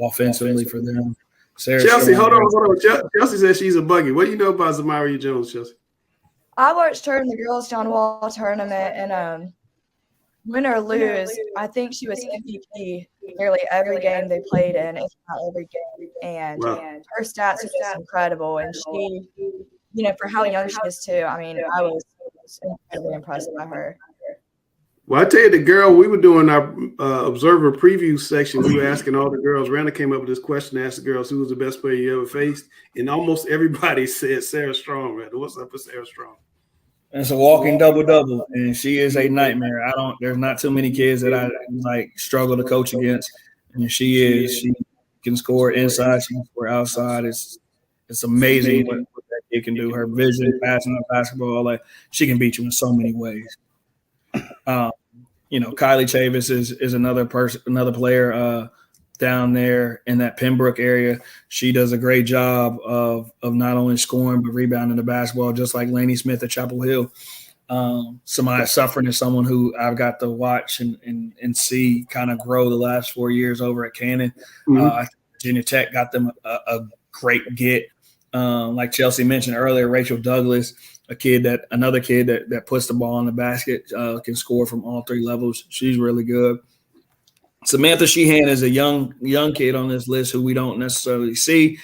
offensively for them. Chelsea, hold on. Chelsea says she's a buggy. What do you know about Zamaria Jones, Chelsea? I watched her in the Girls John Wall tournament, and win or lose, I think she was MVP nearly every game they played in, if not every game. And her stats are just incredible. And she, for how young she is too, I mean, I was incredibly impressed by her. Well, I tell you, the girl, we were doing our observer preview section. We were asking all the girls. Randa came up with this question, asked the girls who was the best player you ever faced, and almost everybody said Sarah Strong. Randa, what's up with Sarah Strong? It's a walking double-double, and she is a nightmare. There's not too many kids that I struggle to coach against, and she is. She can score inside, she can score outside. It's amazing what that kid can do. Her vision, passing the basketball, she can beat you in so many ways. Kylie Chavis is another player down there in that Pembroke area. She does a great job of not only scoring but rebounding the basketball, just like Lainey Smith at Chapel Hill. Samaya Suffern is someone who I've got to watch and see kind of grow the last 4 years over at Cannon. Virginia Tech got them a great get. Like Chelsea mentioned earlier, Rachel Douglas, another kid that puts the ball in the basket, can score from all three levels. She's really good. Samantha Sheehan is a young kid on this list who we don't necessarily see.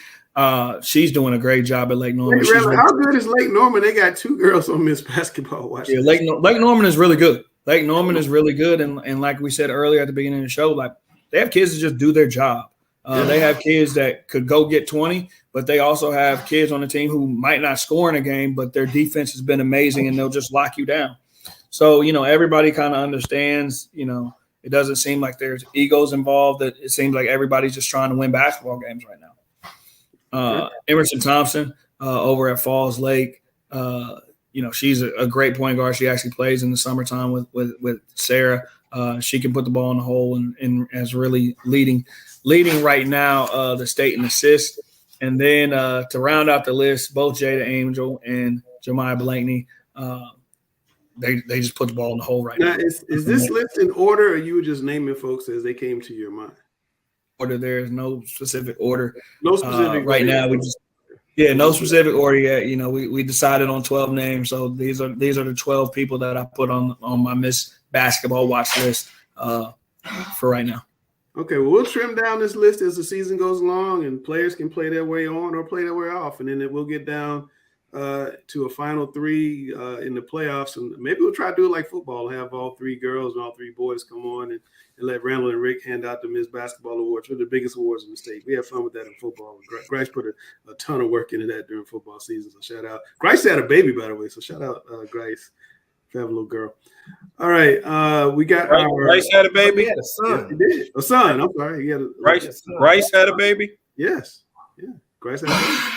She's doing a great job at Lake Norman. How good is Lake Norman? They got two girls on Miss Basketball. Yeah, Lake Norman is really good. Lake Norman is really good, and like we said earlier at the beginning of the show, they have kids that just do their job. They have kids that could go get 20, but they also have kids on the team who might not score in a game, but their defense has been amazing, and they'll just lock you down. So, everybody kind of understands, it doesn't seem like there's egos involved. It seems like everybody's just trying to win basketball games right now. Emerson Thompson over at Falls Lake, she's a great point guard. She actually plays in the summertime with Sarah. She can put the ball in the hole and is really leading right now the state in assists. And then to round out the list, both Jada Angel and Jemiah Blakeney, they just put the ball in the hole right now. Is this list in order, or you were just naming folks as they came to your mind? Order. There is no specific order. No specific right now. No specific order yet. We decided on 12 names, so these are the 12 people that I put on my Miss Basketball watch list for right now. Okay, well, we'll trim down this list as the season goes along, and players can play their way on or play their way off, and then we'll get down to a final three in the playoffs, and maybe we'll try to do it like football, have all three girls and all three boys come on and let Randall and Rick hand out the Miss Basketball Awards. They're the biggest awards in the state. We have fun with that in football. Grace put a ton of work into that during football season, so shout out. Grace had a baby, by the way, so shout out Grace. Have a little girl. All right, we got Grace had a baby. He had a son. Yes, he did. A son. I'm sorry. He had a Grace had a baby. Yes. Yeah. Grace had a baby.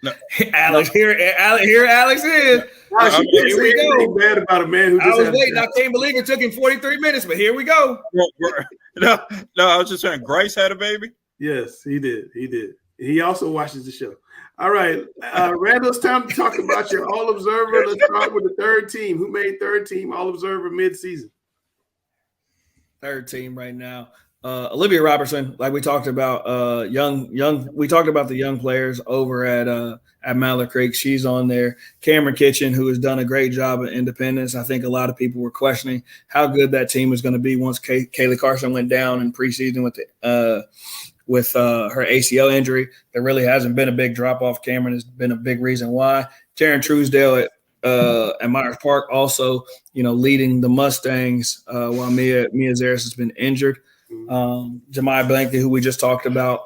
No. Alex, here Alex is. Here we go. Bad about a man who just I was waiting. I can't believe it took him 43 minutes, but here we go. No, I was just saying Grace had a baby. Yes, he did. He did. He also watches the show. All right, Randall, it's time to talk about your All Observer. Let's start with the third team. Who made third team All Observer midseason? Third team right now. Olivia Robertson, like we talked about, we talked about the young players over at Mallard Creek. She's on there. Cameron Kitchen, who has done a great job at Independence. I think a lot of people were questioning how good that team was going to be once Kaylee Carson went down in preseason with her ACL injury. There really hasn't been a big drop off. Cameron has been a big reason why. Taryn Truesdale at Myers Park also, leading the Mustangs while Mia Zaris has been injured. Jemiah Blakeney, who we just talked about,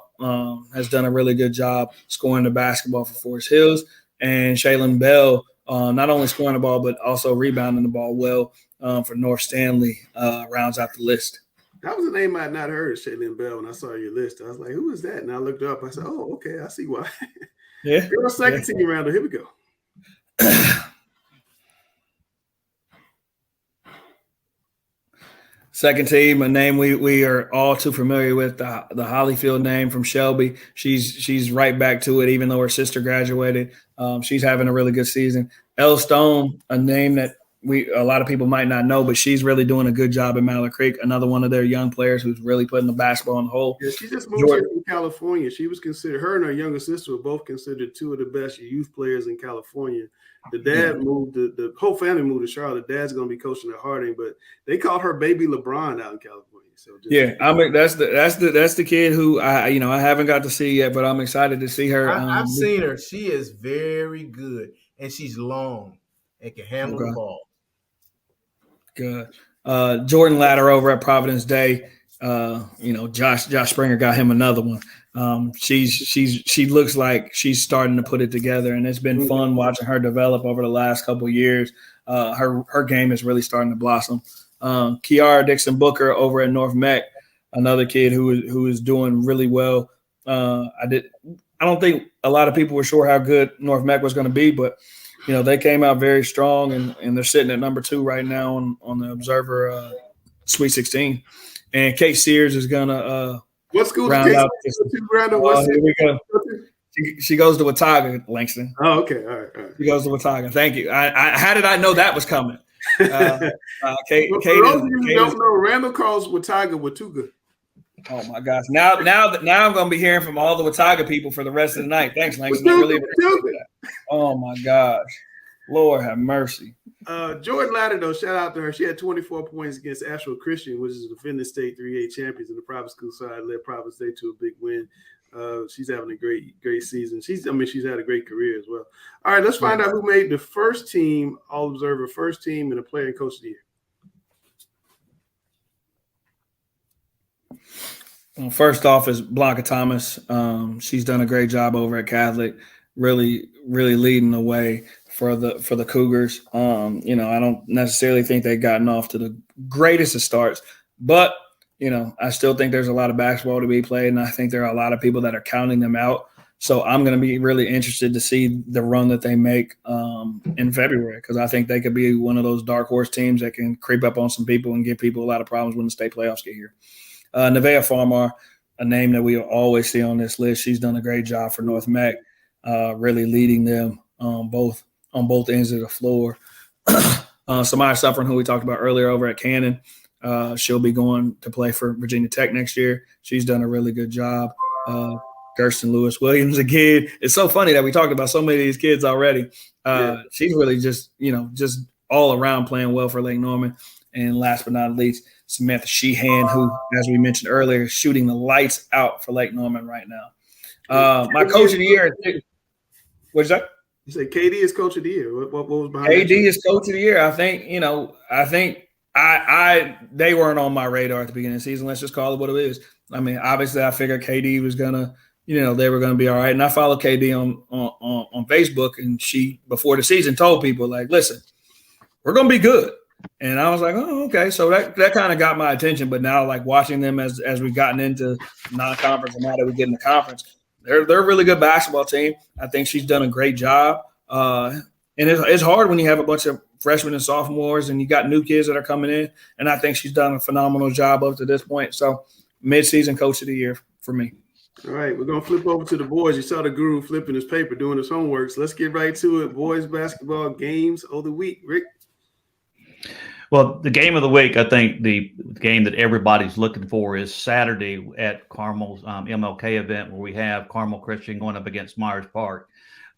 has done a really good job scoring the basketball for Forest Hills. And Shaylin Bell, not only scoring the ball, but also rebounding the ball well for North Stanley, rounds out the list. That was a name I had not heard, Shaylin Bell, when I saw your list. I was like, who is that? And I looked up. I said, oh, okay, I see why. Yeah. Girl, second team Randall. Here we go. Second team, a name we are all too familiar with, the Hollyfield name from Shelby. She's right back to it, even though her sister graduated. She's having a really good season. Elle Stone, a name that a lot of people might not know, but she's really doing a good job in Mallard Creek. Another one of their young players who's really putting the basketball in the hole. Yeah, she just moved here from California. She was considered, her and her younger sister were both considered two of the best youth players in California. The dad moved, the whole family moved to Charlotte. Dad's going to be coaching at Harding, but they called her Baby LeBron out in California. So that's the kid who I haven't got to see yet, but I'm excited to see her. I've seen her. She is very good, and she's long and can handle the ball. Good. Jordan Latter over at Providence Day. Josh Springer got him another one. She looks like she's starting to put it together, and it's been fun watching her develop over the last couple of years. Her game is really starting to blossom. Kiara Dixon Booker over at North Mech, another kid who is doing really well. I don't think a lot of people were sure how good North Mech was going to be, but they came out very strong, and they're sitting at number 2 right now on the Observer Sweet 16. And Kate Sears is gonna what school round out. Here we go. She goes to Watauga, Langston. Oh, okay, all right. She goes to Watauga. Thank you. How did I know that was coming? Kate, for those of you who don't know, Randall calls Watauga Watuga. Oh my gosh! Now I'm going to be hearing from all the Watauga people for the rest of the night. Thanks, Langston. I really appreciate that. Oh my gosh, Lord have mercy. Jordan Latter, though, shout out to her. She had 24 points against Asheville Christian, which is the defending state 3A champions in the private school side. Led Providence State to a big win. She's having a great season. She's had a great career as well. All right, let's find out who made the first team All Observer first team and the player and coach of the year. Well, first off is Blanca Thomas. She's done a great job over at Catholic, really leading the way for the Cougars. I don't necessarily think they've gotten off to the greatest of starts, but I still think there's a lot of basketball to be played, and I think there are a lot of people that are counting them out. So I'm going to be really interested to see the run that they make in February, because I think they could be one of those dark horse teams that can creep up on some people and give people a lot of problems when the state playoffs get here. Nevaeh Farmar, a name that we always see on this list. She's done a great job for North Mech, really leading them on both ends of the floor. Samaya Suffern, who we talked about earlier over at Cannon, she'll be going to play for Virginia Tech next year. She's done a really good job. Kirsten Lewis Williams again. It's so funny that we talked about so many of these kids already. She's really just all around playing well for Lake Norman. And last but not least, Samantha Sheehan, who, as we mentioned earlier, is shooting the lights out for Lake Norman right now. My coach of the year. What's that? You say KD is coach of the year. What was behind KD is coach of the year. I think they weren't on my radar at the beginning of the season. Let's just call it what it is. I mean, obviously, I figured KD was gonna, they were gonna be all right. And I follow KD on Facebook, and she before the season told people like, "Listen, we're gonna be good." And I was like, "Oh, okay." So that kind of got my attention. But now, like watching them as we've gotten into non-conference, and now that we get in the conference, they're a really good basketball team. I think she's done a great job. And it's hard when you have a bunch of freshmen and sophomores, and you got new kids that are coming in. And I think she's done a phenomenal job up to this point. So, mid-season coach of the year for me. All right, we're going to flip over to the boys. You saw the guru flipping his paper, doing his homework. So let's get right to it. Boys basketball games of the week. Rick? Well, the game of the week, I think the game that everybody's looking for is Saturday at Carmel's MLK event, where we have Carmel Christian going up against Myers Park.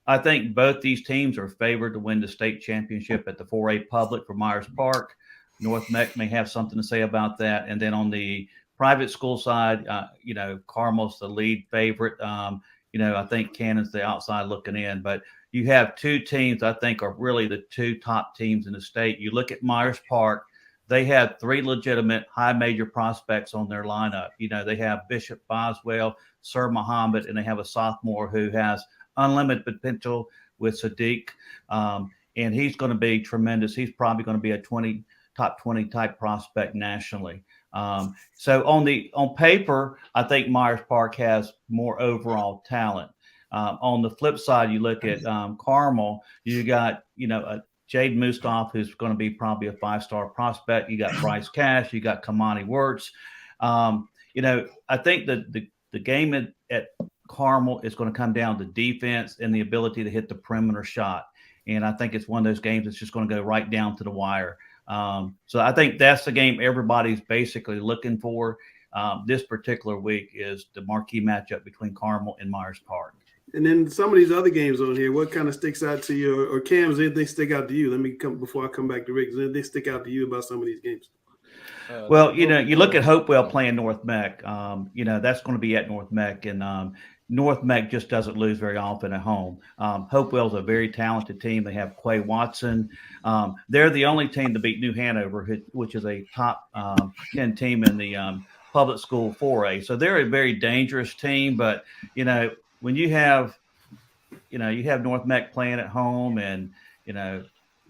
I think both these teams are favored to win the state championship at the 4A public for Myers Park. North Mech may have something to say about that. And then on the private school side, Carmel's the lead favorite. I think Cannon's the outside looking in. But you have two teams I think are really the two top teams in the state. You look at Myers Park, they have three legitimate high major prospects on their lineup. They have Bishop Boswell, Sir Muhammad, and they have a sophomore who has unlimited potential with Sadiq. And he's going to be tremendous. He's probably going to be a top 20 type prospect nationally. So on paper, I think Myers Park has more overall talent. On the flip side, you look at Carmel, you got, Jade Mustaf, who's going to be probably a 5-star prospect. You got Bryce Cash, you got Kamani Wirtz. I think that the game at Carmel is going to come down to defense and the ability to hit the perimeter shot. and I think it's one of those games that's just going to go right down to the wire. So I think that's the game everybody's basically looking for. This particular week is the marquee matchup between Carmel and Myers Park. And then some of these other games on here, what kind of sticks out to you? Or Cam, does anything stick out to you? Let me come before I come back to Rick. Does anything stick out to you about some of these games? Well, you look at Hopewell playing North Meck. That's going to be at North Meck, and North Meck just doesn't lose very often at home. Hopewell's a very talented team. They have Quay Watson. They're the only team to beat New Hanover, which is a top 10 team in the public school 4A. So they're a very dangerous team. But when you have North Meck playing at home, and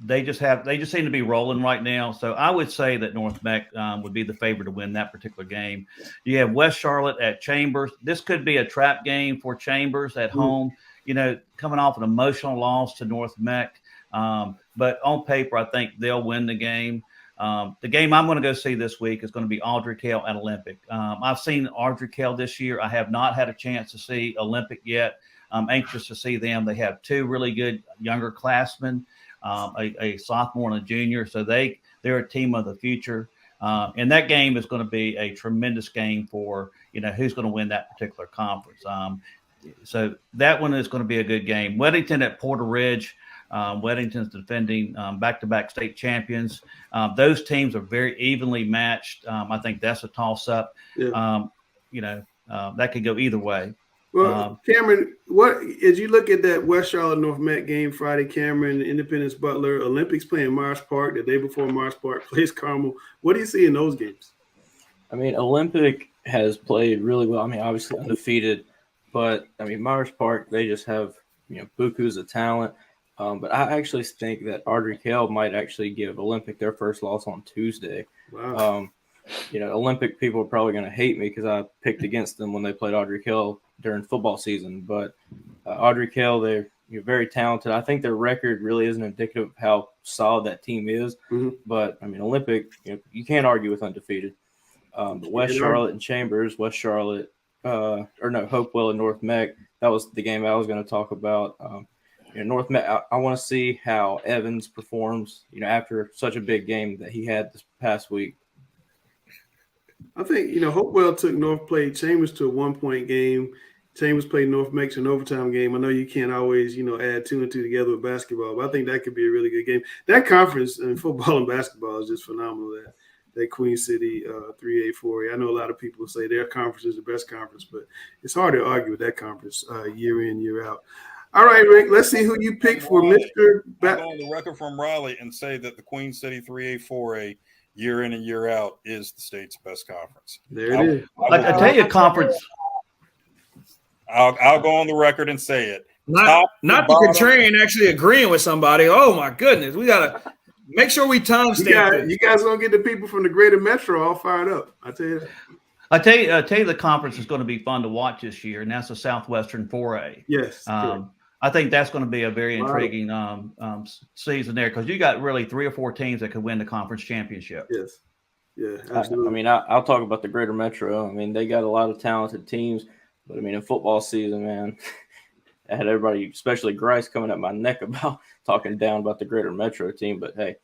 they just seem to be rolling right now. So I would say that North Meck would be the favorite to win that particular game. You have West Charlotte at Chambers. This could be a trap game for Chambers at home, coming off an emotional loss to North Meck. But on paper, I think they'll win the game. The game I'm going to go see this week is going to be Audrey Kell at Olympic. I've seen Audrey Kell this year. I have not had a chance to see Olympic yet. I'm anxious to see them. They have two really good younger classmen, a sophomore and a junior. So they're a team of the future. And that game is going to be a tremendous game for, who's going to win that particular conference. So that one is going to be a good game. Weddington at Porter Ridge. Weddington's defending back-to-back state champions. Those teams are very evenly matched. I think that's a toss-up. Yeah. That could go either way. Well, Cameron, as you look at that West Charlotte North Met game Friday, Cameron, Independence Butler, Olympics playing Myers Park the day before Myers Park plays Carmel. What do you see in those games? I mean, Olympic has played really well. I mean, obviously undefeated, but I mean, Myers Park, they just have, bukus of talent. But I actually think that Audrey Kell might actually give Olympic their first loss on Tuesday. Wow. Olympic people are probably going to hate me because I picked against them when they played Audrey Kell during football season. But Audrey Kell, they're very talented. I think their record really isn't indicative of how solid that team is. Mm-hmm. But, I mean, Olympic, you can't argue with undefeated. But West Charlotte and Chambers, Hopewell and North Meck, that was the game I was going to talk about. North Met, I want to see how Evans performs, after such a big game that he had this past week. I think, Hopewell played Chambers to a 1-point game. Chambers played North Meck to an overtime game. I know you can't always, add 2 and 2 together with basketball, but I think that could be a really good game. That conference in football and basketball is just phenomenal. That Queen City 3A, 4A. I know a lot of people say their conference is the best conference, but it's hard to argue with that conference year in, year out. All right, Rick, let's see who you pick for Mr. I'm on the record from Raleigh and say that the Queen City 3A, 4A, year in and year out, is the state's best conference. There it is. I tell you, conference. I'll go on the record and say it. Not the contrarian actually agreeing with somebody. Oh, my goodness. We got to make sure we timestamp this. You guys going to get the people from the greater metro all fired up. I tell you that. I tell you, the conference is going to be fun to watch this year, and that's the Southwestern 4A. Yes. I think that's going to be a very intriguing season there because you got really 3 or 4 teams that could win the conference championship. Yes. Yeah, absolutely. I mean, I'll talk about the Greater Metro. I mean, they got a lot of talented teams, but I mean, in football season, man, I had everybody, especially Grice, coming at my neck about talking down about the Greater Metro team. But hey,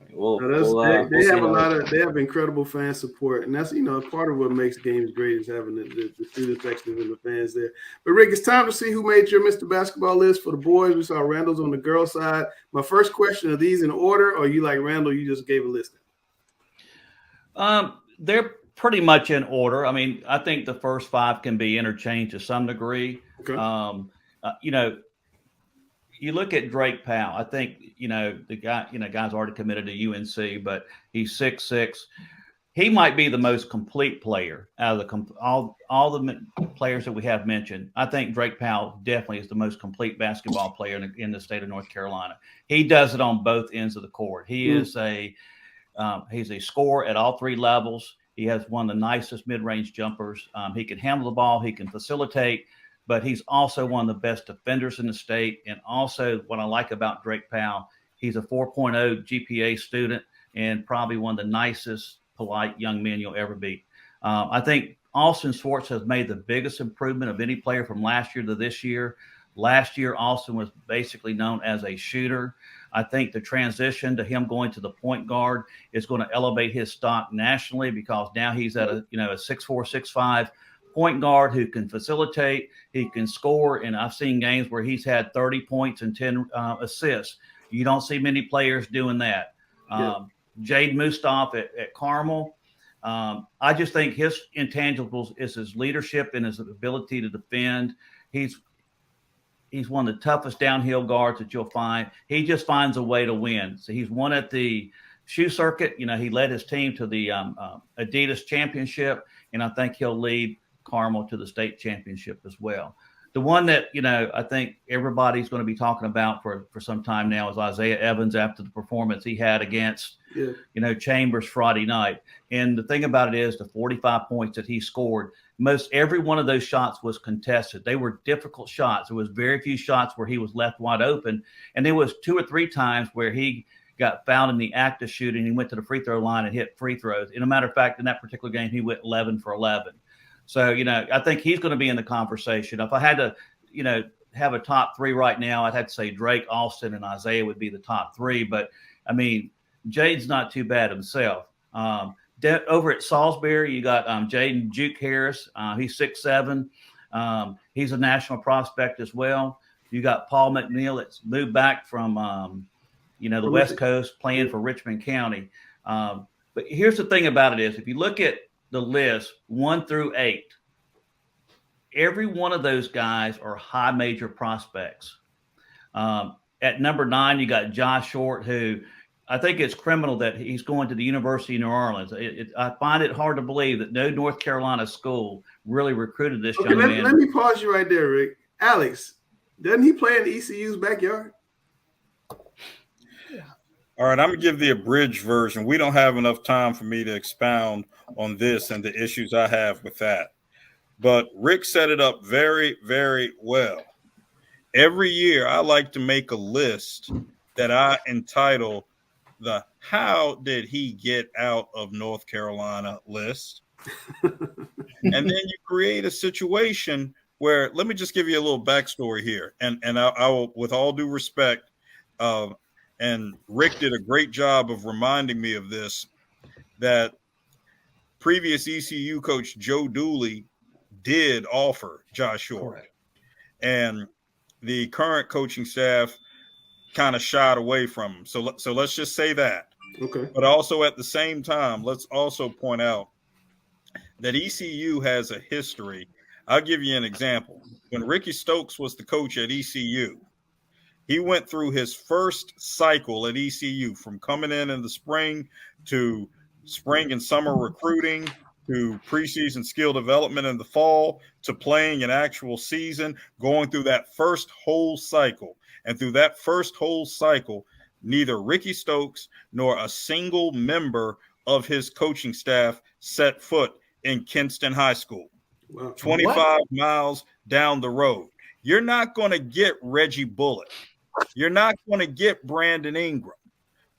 they have incredible fan support, and that's part of what makes games great is having the student sections and the fans there. But Rick, it's time to see who made your Mr. Basketball list for the boys. We saw Randall's on the girl side. My first question: are these in order, or you like Randall? You just gave a list. They're pretty much in order. I mean, I think the first 5 can be interchanged to some degree. Okay. You look at Drake Powell. I think the guy. Guy's already committed to UNC, but he's 6'6". He might be the most complete player out of all the players that we have mentioned. I think Drake Powell definitely is the most complete basketball player in the state of North Carolina. He does it on both ends of the court. He is he's a scorer at all 3 levels. He has one of the nicest mid-range jumpers. He can handle the ball. He can facilitate. But he's also one of the best defenders in the state. And also what I like about Drake Powell, he's a 4.0 GPA student and probably one of the nicest, polite young men you'll ever meet. I think Austin Swartz has made the biggest improvement of any player from last year to this year. Last year, Austin was basically known as a shooter. I think the transition to him going to the point guard is going to elevate his stock nationally because now he's at a 6'4", 6'5" point guard who can facilitate, he can score, and I've seen games where he's had 30 points and 10 assists. You don't see many players doing that. Jade Mustaf at Carmel. I just think his intangibles is his leadership and his ability to defend. He's one of the toughest downhill guards that you'll find. He just finds a way to win. So he's won at the shoe circuit. He led his team to the Adidas championship, and I think he'll lead Carmel to the state championship as well. The one that, I think everybody's going to be talking about for some time now is Isaiah Evans after the performance he had against, Chambers Friday night. And the thing about it is the 45 points that he scored, most every one of those shots was contested. They were difficult shots. There was very few shots where he was left wide open. And there was 2 or 3 times where he got fouled in the act of shooting. He went to the free throw line and hit free throws. And a matter of fact, in that particular game, he went 11 for 11. So, I think he's going to be in the conversation. If I had to, have a top 3 right now, I'd have to say Drake, Austin, and Isaiah would be the top 3. But, I mean, Jade's not too bad himself. Over at Salisbury, you got Jaden Juke Harris. He's 6'7". He's a national prospect as well. You got Paul McNeil that's moved back from, the West Coast playing for Richmond County. But here's the thing about it is if you look at the list 1 through 8, every one of those guys are high major prospects. At number 9, you got Josh Short, who I think it's criminal that he's going to the University of New Orleans. I find it hard to believe that no North Carolina school really recruited this young man. Let me pause you right there, Rick. Alex, doesn't he play in ECU's backyard? All right, I'm going to give the abridged version. We don't have enough time for me to expound on this and the issues I have with that. But Rick set it up very, very well. Every year, I like to make a list that I entitle the "How Did He Get Out of North Carolina" list. And then you create a situation where, let me just give you a little backstory here. And I will, with all due respect, and Rick did a great job of reminding me of this, that previous ECU coach Joe Dooley did offer Josh Short. Correct. And the current coaching staff kind of shied away from him. So let's just say that. Okay. But also at the same time, let's also point out that ECU has a history. I'll give you an example. When Ricky Stokes was the coach at ECU, he went through his first cycle at ECU from coming in the spring to spring and summer recruiting to preseason skill development in the fall to playing an actual season, going through that first whole cycle. And through that first whole cycle, neither Ricky Stokes nor a single member of his coaching staff set foot in Kinston High School, 25 miles down the road. You're not going to get Reggie Bullock. You're not going to get Brandon Ingram.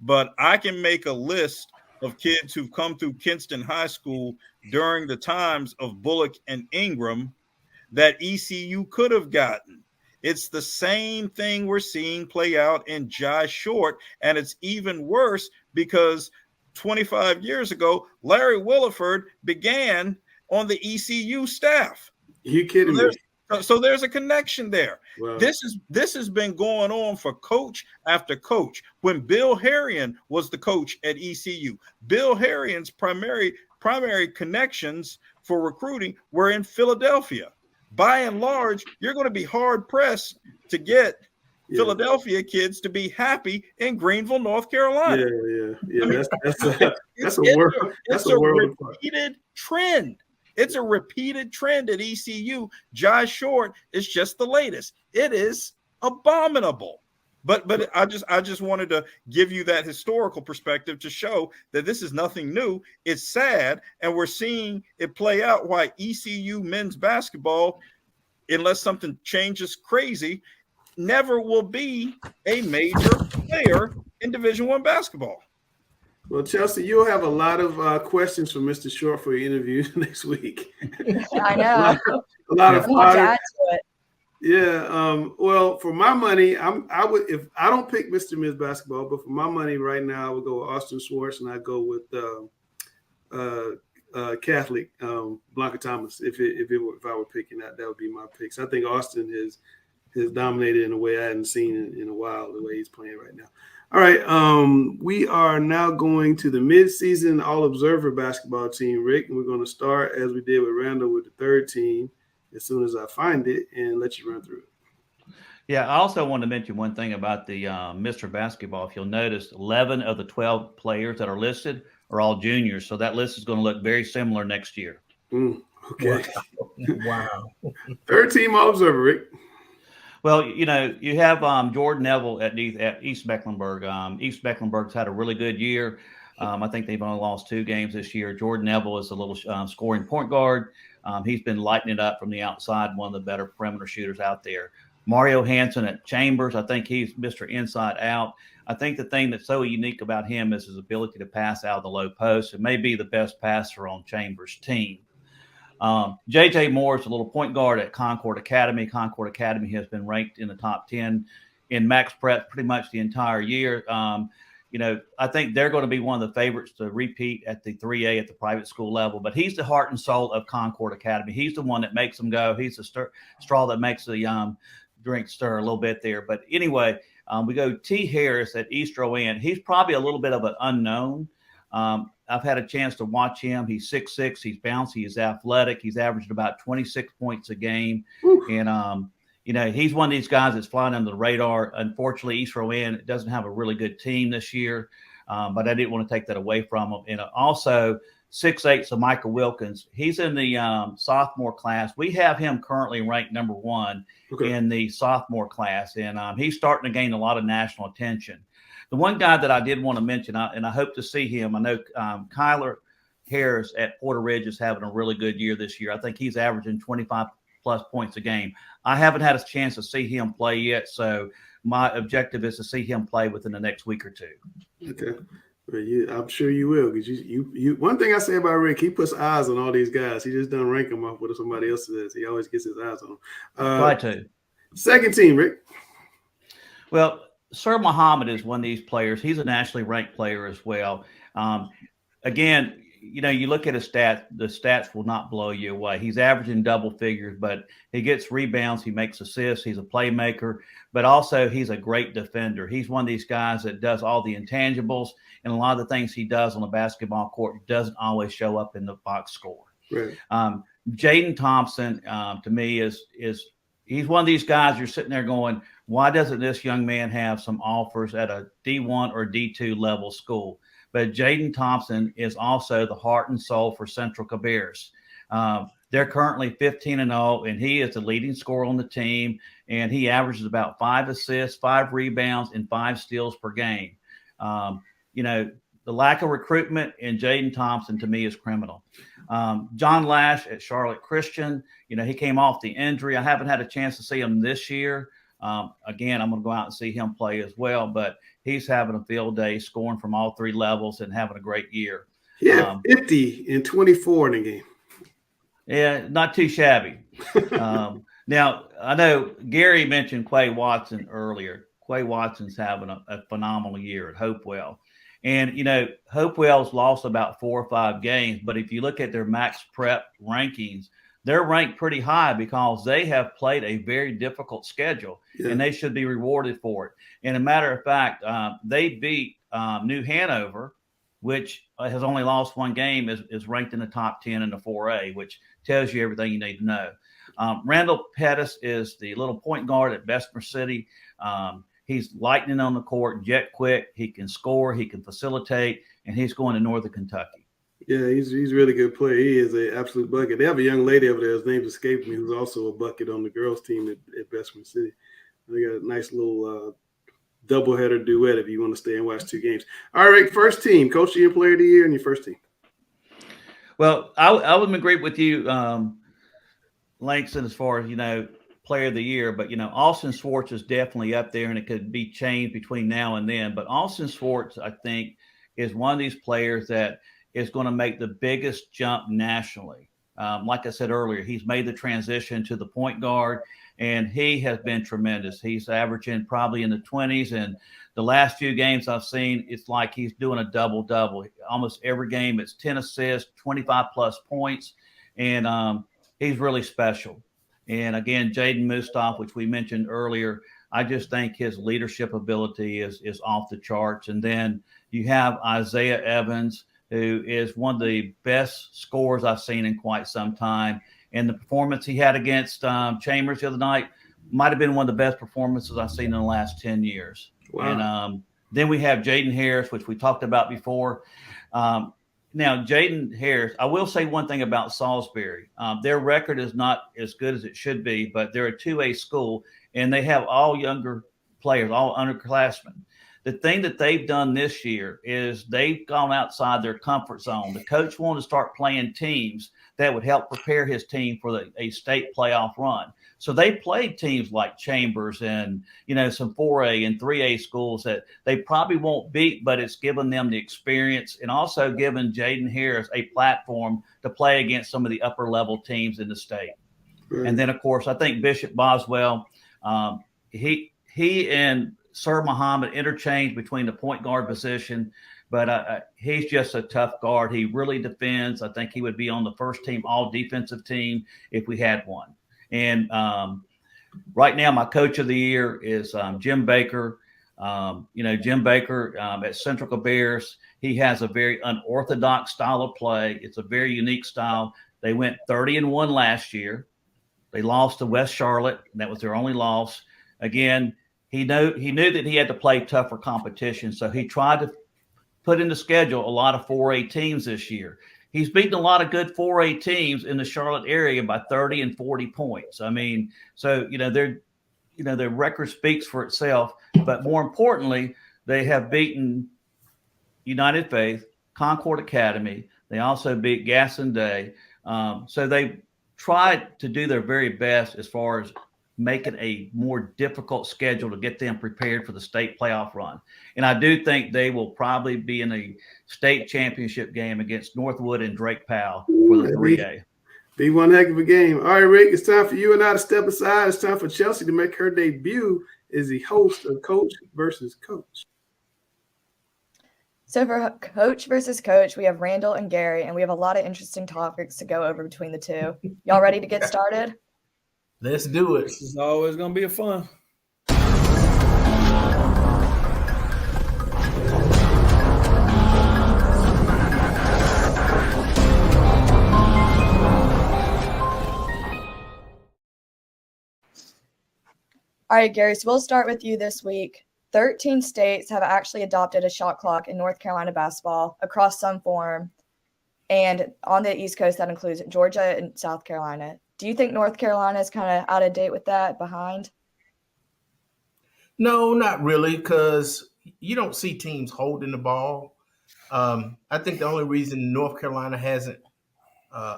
But I can make a list of kids who've come through Kinston High School during the times of Bullock and Ingram that ECU could have gotten. It's the same thing we're seeing play out in Josh Short, and it's even worse because 25 years ago, Larry Williford began on the ECU staff. You kidding me? So there's a connection there. Wow. This has been going on for coach after coach. When Bill Harrion was the coach at ECU, Bill Harrion's primary connections for recruiting were in Philadelphia. By and large, you're going to be hard pressed to get Philadelphia kids to be happy in Greenville, North Carolina. Yeah. That's a repeated trend. It's a repeated trend at ECU. Josh Short is just the latest. It is abominable. But I just wanted to give you that historical perspective to show that this is nothing new. It's sad, and we're seeing it play out why ECU men's basketball, unless something changes crazy, never will be a major player in Division I basketball. Well, Chelsea, you'll have a lot of questions for Mr. Short for your interview next week. I know. a lot of fire. Yeah. Well, for my money, I would if I don't pick Mr. and Ms. Basketball, but for my money right now, I would go with Austin Schwartz, and I go with Catholic Blanca Thomas. If I were picking that would be my picks. I think Austin has dominated in a way I hadn't seen in a while. The way he's playing right now. All right. We are now going to the midseason All Observer basketball team, Rick, and we're going to start as we did with Randall with the third team. As soon as I find it and let you run through it. Yeah, I also want to mention one thing about the Mr. Basketball. If you'll notice, 11 of the 12 players that are listed are all juniors. So that list is going to look very similar next year. Okay. Wow. Third team All Observer, Rick. Well, you know, you have Jordan Neville at East Mecklenburg. East Mecklenburg's had a really good year. I think they've only lost 2 games this year. Jordan Neville is a little scoring point guard. He's been lighting it up from the outside, one of the better perimeter shooters out there. Mario Hansen at Chambers, I think he's Mr. Inside Out. I think the thing that's so unique about him is his ability to pass out of the low post. It may be the best passer on Chambers' team. J.J. Moore is a little point guard at Concord Academy. Concord Academy has been ranked in the top 10 in Max Prep pretty much the entire year. You know, I think they're going to be one of the favorites to repeat at the 3A at the private school level. But he's the heart and soul of Concord Academy. He's the one that makes them go. He's the straw that makes the drink stir a little bit there. But anyway, we go T. Harris at East Rowan. He's probably a little bit of an unknown. I've had a chance to watch him. He's 6'6". He's bouncy. He's athletic. He's averaged about 26 points a game. Ooh. And, you know, he's one of these guys that's flying under the radar. Unfortunately, East Rowan doesn't have a really good team this year, but I didn't want to take that away from him. And also, 6'8", so Michael Wilkins. He's in the sophomore class. We have him currently ranked number 1 in the sophomore class, and he's starting to gain a lot of national attention. The one guy that I did want to mention, and I hope to see him, I know Kyler Harris at Porter Ridge is having a really good year this year. I think he's averaging 25-plus points a game. I haven't had a chance to see him play yet, so my objective is to see him play within the next week or 2. Okay. Well, I'm sure you will, because you. One thing I say about Rick, he puts eyes on all these guys. He just doesn't rank them off what somebody else says. He always gets his eyes on them. Try to. Second team, Rick. Well, Sir Muhammad is one of these players. He's a nationally ranked player as well. Again, you know, you look at his stats, the stats will not blow you away. He's averaging double figures, but he gets rebounds. He makes assists. He's a playmaker, but also he's a great defender. He's one of these guys that does all the intangibles, and a lot of the things he does on the basketball court doesn't always show up in the box score. Right. Jaden Thompson, to me, is he's one of these guys you're sitting there going, why doesn't this young man have some offers at a D1 or D2 level school? But Jaden Thompson is also the heart and soul for Central Cabarrus. They're currently 15-0, and he is the leading scorer on the team, and he averages about 5 assists, 5 rebounds, and 5 steals per game. You know, the lack of recruitment in Jaden Thompson, to me, is criminal. John Lash at Charlotte Christian, you know, he came off the injury. I haven't had a chance to see him this year. Again, I'm going to go out and see him play as well, but he's having a field day, scoring from all 3 levels and having a great year. Yeah, 50 and 24 in the game. Yeah, not too shabby. Now, I know Gary mentioned Quay Watson earlier. Quay Watson's having a phenomenal year at Hopewell. And, you know, Hopewell's lost about 4 or 5 games, but if you look at their max prep rankings, they're ranked pretty high because they have played a very difficult schedule, and they should be rewarded for it. And a matter of fact, they beat New Hanover, which has only lost 1 game, is ranked in the top 10 in the 4A, which tells you everything you need to know. Randall Pettis is the little point guard at Bessemer City. He's lightning on the court, jet quick. He can score, he can facilitate, and he's going to Northern Kentucky. Yeah, he's a really good player. He is an absolute bucket. They have a young lady over there, his name escaped me, who's also a bucket on the girls' team at Bessemer City. They got a nice little doubleheader duet if you want to stay and watch 2 games. All right, first team, Coach of the Year, Player of the Year, and your first team. Well, I would agree with you, Langston, as far as, you know, Player of the Year, but, you know, Austin Schwartz is definitely up there, and it could be changed between now and then. But Austin Schwartz, I think, is one of these players that is going to make the biggest jump nationally. Like I said earlier, he's made the transition to the point guard. and he has been tremendous. He's averaging probably in the 20s, and the last few games I've seen, it's like he's doing a double-double. Almost every game, it's 10 assists, 25-plus points, and he's really special. And again, Jaden Mustaf, which we mentioned earlier, I just think his leadership ability is off the charts. And then you have Isaiah Evans, who is one of the best scorers I've seen in quite some time. And the performance he had against Chambers the other night might have been one of the best performances I've seen in the last 10 years. Wow. And then we have Jaden Harris, which we talked about before. Now, Jaden Harris, I will say one thing about Salisbury. Their record is not as good as it should be, but they're a 2A school, and they have all younger players, all underclassmen. The thing that they've done this year is they've gone outside their comfort zone. The coach wanted to start playing teams that would help prepare his team for a state playoff run. So they played teams like Chambers and, some 4A and 3A schools that they probably won't beat, but it's given them the experience and also given Jaden Harris a platform to play against some of the upper level teams in the state. Right. And then, of course, I think Bishop Boswell, he and Sir Muhammad interchange between the point guard position, but he's just a tough guard. He really defends. I think he would be on the first team all defensive team if we had one. And right now, my coach of the year is Jim Baker. Jim Baker at Central Bears, he has a very unorthodox style of play. It's a very unique style. They went 30-1 last year. They lost to West Charlotte. And that was their only loss. Again, he knew that he had to play tougher competition, so he tried to put in the schedule a lot of 4A teams this year. He's beaten a lot of good 4A teams in the Charlotte area by 30 and 40 points. I mean, so their record speaks for itself. But more importantly, they have beaten United Faith, Concord Academy. They also beat Gaston Day. So they tried to do their very best as far as making a more difficult schedule to get them prepared for the state playoff run. And I do think they will probably be in a state championship game against Northwood and Drake Powell for the 3A. Be one heck of a game. All right, Rick, it's time for you and I to step aside. It's time for Chelsea to make her debut as the host of Coach versus Coach. So for Coach versus Coach, we have Randall and Gary, and we have a lot of interesting topics to go over between the two. Y'all ready to get started? Let's do it. This is always going to be a fun. All right, Gary, so we'll start with you this week. 13 states have actually adopted a shot clock in North Carolina basketball across some form. And on the East Coast, that includes Georgia and South Carolina. Do you think North Carolina is kind of out of date with that, behind? No, not really, because you don't see teams holding the ball. I think the only reason North Carolina hasn't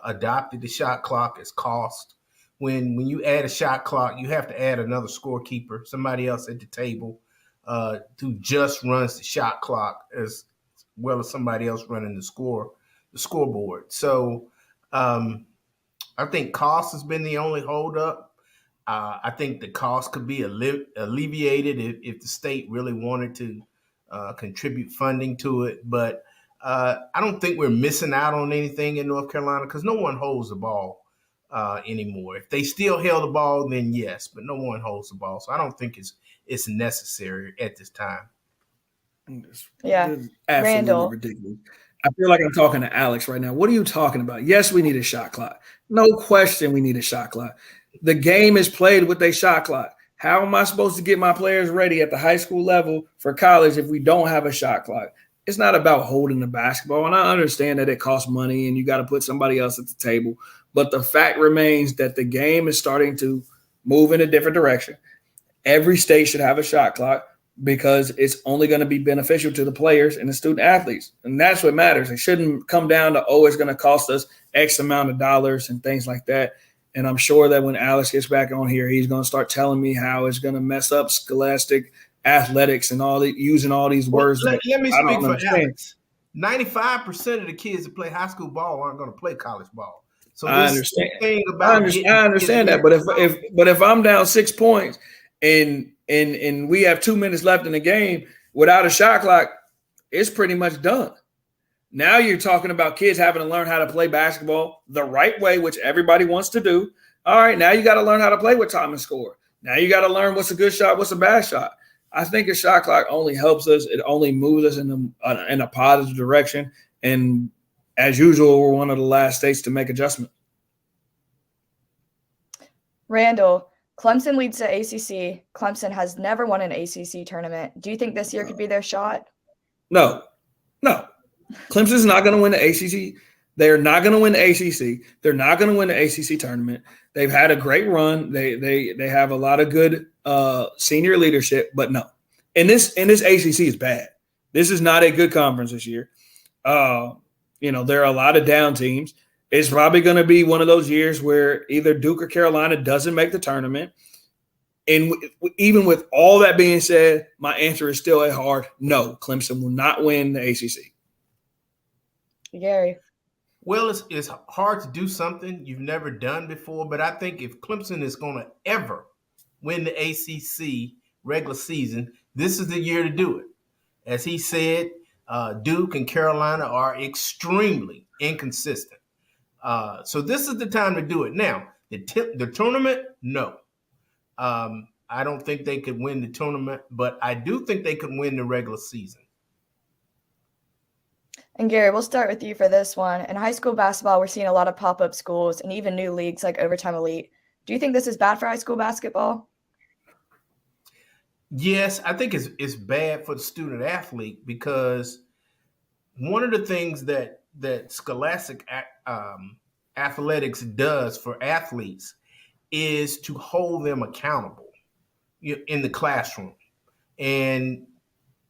adopted the shot clock is cost. When you add a shot clock, you have to add another scorekeeper, somebody else at the table who just runs the shot clock as well as somebody else running the scoreboard. So I think cost has been the only holdup. I think the cost could be alleviated if the state really wanted to contribute funding to it. But I don't think we're missing out on anything in North Carolina because no one holds the ball anymore. If they still held the ball, then yes, but no one holds the ball. So I don't think it's necessary at this time. Yeah, It's absolutely Randall. ridiculous. I feel like I'm talking to Alex right now. What are you talking about? Yes, we need a shot clock. No question we need a shot clock. The game is played with a shot clock. How am I supposed to get my players ready at the high school level for college if we don't have a shot clock? It's not about holding the basketball. And I understand that it costs money and you got to put somebody else at the table. But the fact remains that the game is starting to move in a different direction. Every state should have a shot clock, because it's only going to be beneficial to the players and the student athletes. And that's what matters. It shouldn't come down to, it's going to cost us X amount of dollars and things like that. And I'm sure that when Alex gets back on here, he's going to start telling me how it's going to mess up scholastic athletics and using all these words. Let me speak for Alex. 95% of the kids that play high school ball aren't going to play college ball. So I this understand. thing I about understand that, but if I'm down 6 points and we have 2 minutes left in the game without a shot clock, it's pretty much done. Now you're talking about kids having to learn how to play basketball the right way, which everybody wants to do. All right, now you got to learn how to play with time and score. Now you got to learn what's a good shot, what's a bad shot. I think a shot clock only helps us. It only moves us in a positive direction. And as usual, we're one of the last states to make adjustments. Randall, Clemson leads the ACC. Clemson has never won an ACC tournament. Do you think this year could be their shot? No. Clemson's not going to win the ACC. They're not going to win the ACC. They're not going to win the ACC tournament. They've had a great run. They have a lot of good senior leadership, but no. And this ACC is bad. This is not a good conference this year. There are a lot of down teams. It's probably going to be one of those years where either Duke or Carolina doesn't make the tournament. And even with all that being said, my answer is still a hard no. Clemson will not win the ACC. Gary. Well, it's hard to do something you've never done before, but I think if Clemson is going to ever win the ACC regular season, this is the year to do it. As he said, Duke and Carolina are extremely inconsistent. So this is the time to do it. Now, the tournament, no. I don't think they could win the tournament, but I do think they could win the regular season. And Gary, we'll start with you for this one. In high school basketball, we're seeing a lot of pop-up schools and even new leagues like Overtime Elite. Do you think this is bad for high school basketball? Yes, I think it's bad for the student athlete because one of the things that Scholastic Athletics does for athletes is to hold them accountable in the classroom. And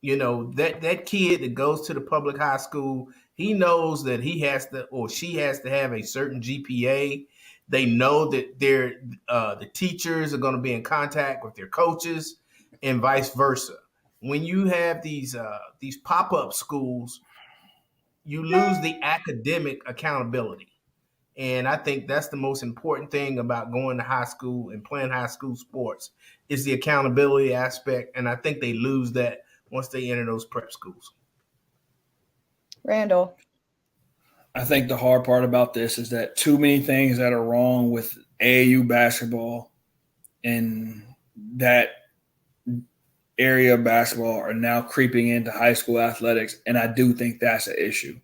that kid that goes to the public high school, he knows that he has to or she has to have a certain GPA. They know that the teachers are going to be in contact with their coaches and vice versa. When you have these pop-up schools, you lose the academic accountability. And I think that's the most important thing about going to high school and playing high school sports is the accountability aspect. And I think they lose that once they enter those prep schools. Randall. I think the hard part about this is that too many things that are wrong with AAU basketball and that area of basketball are now creeping into high school athletics. And I do think that's an issue.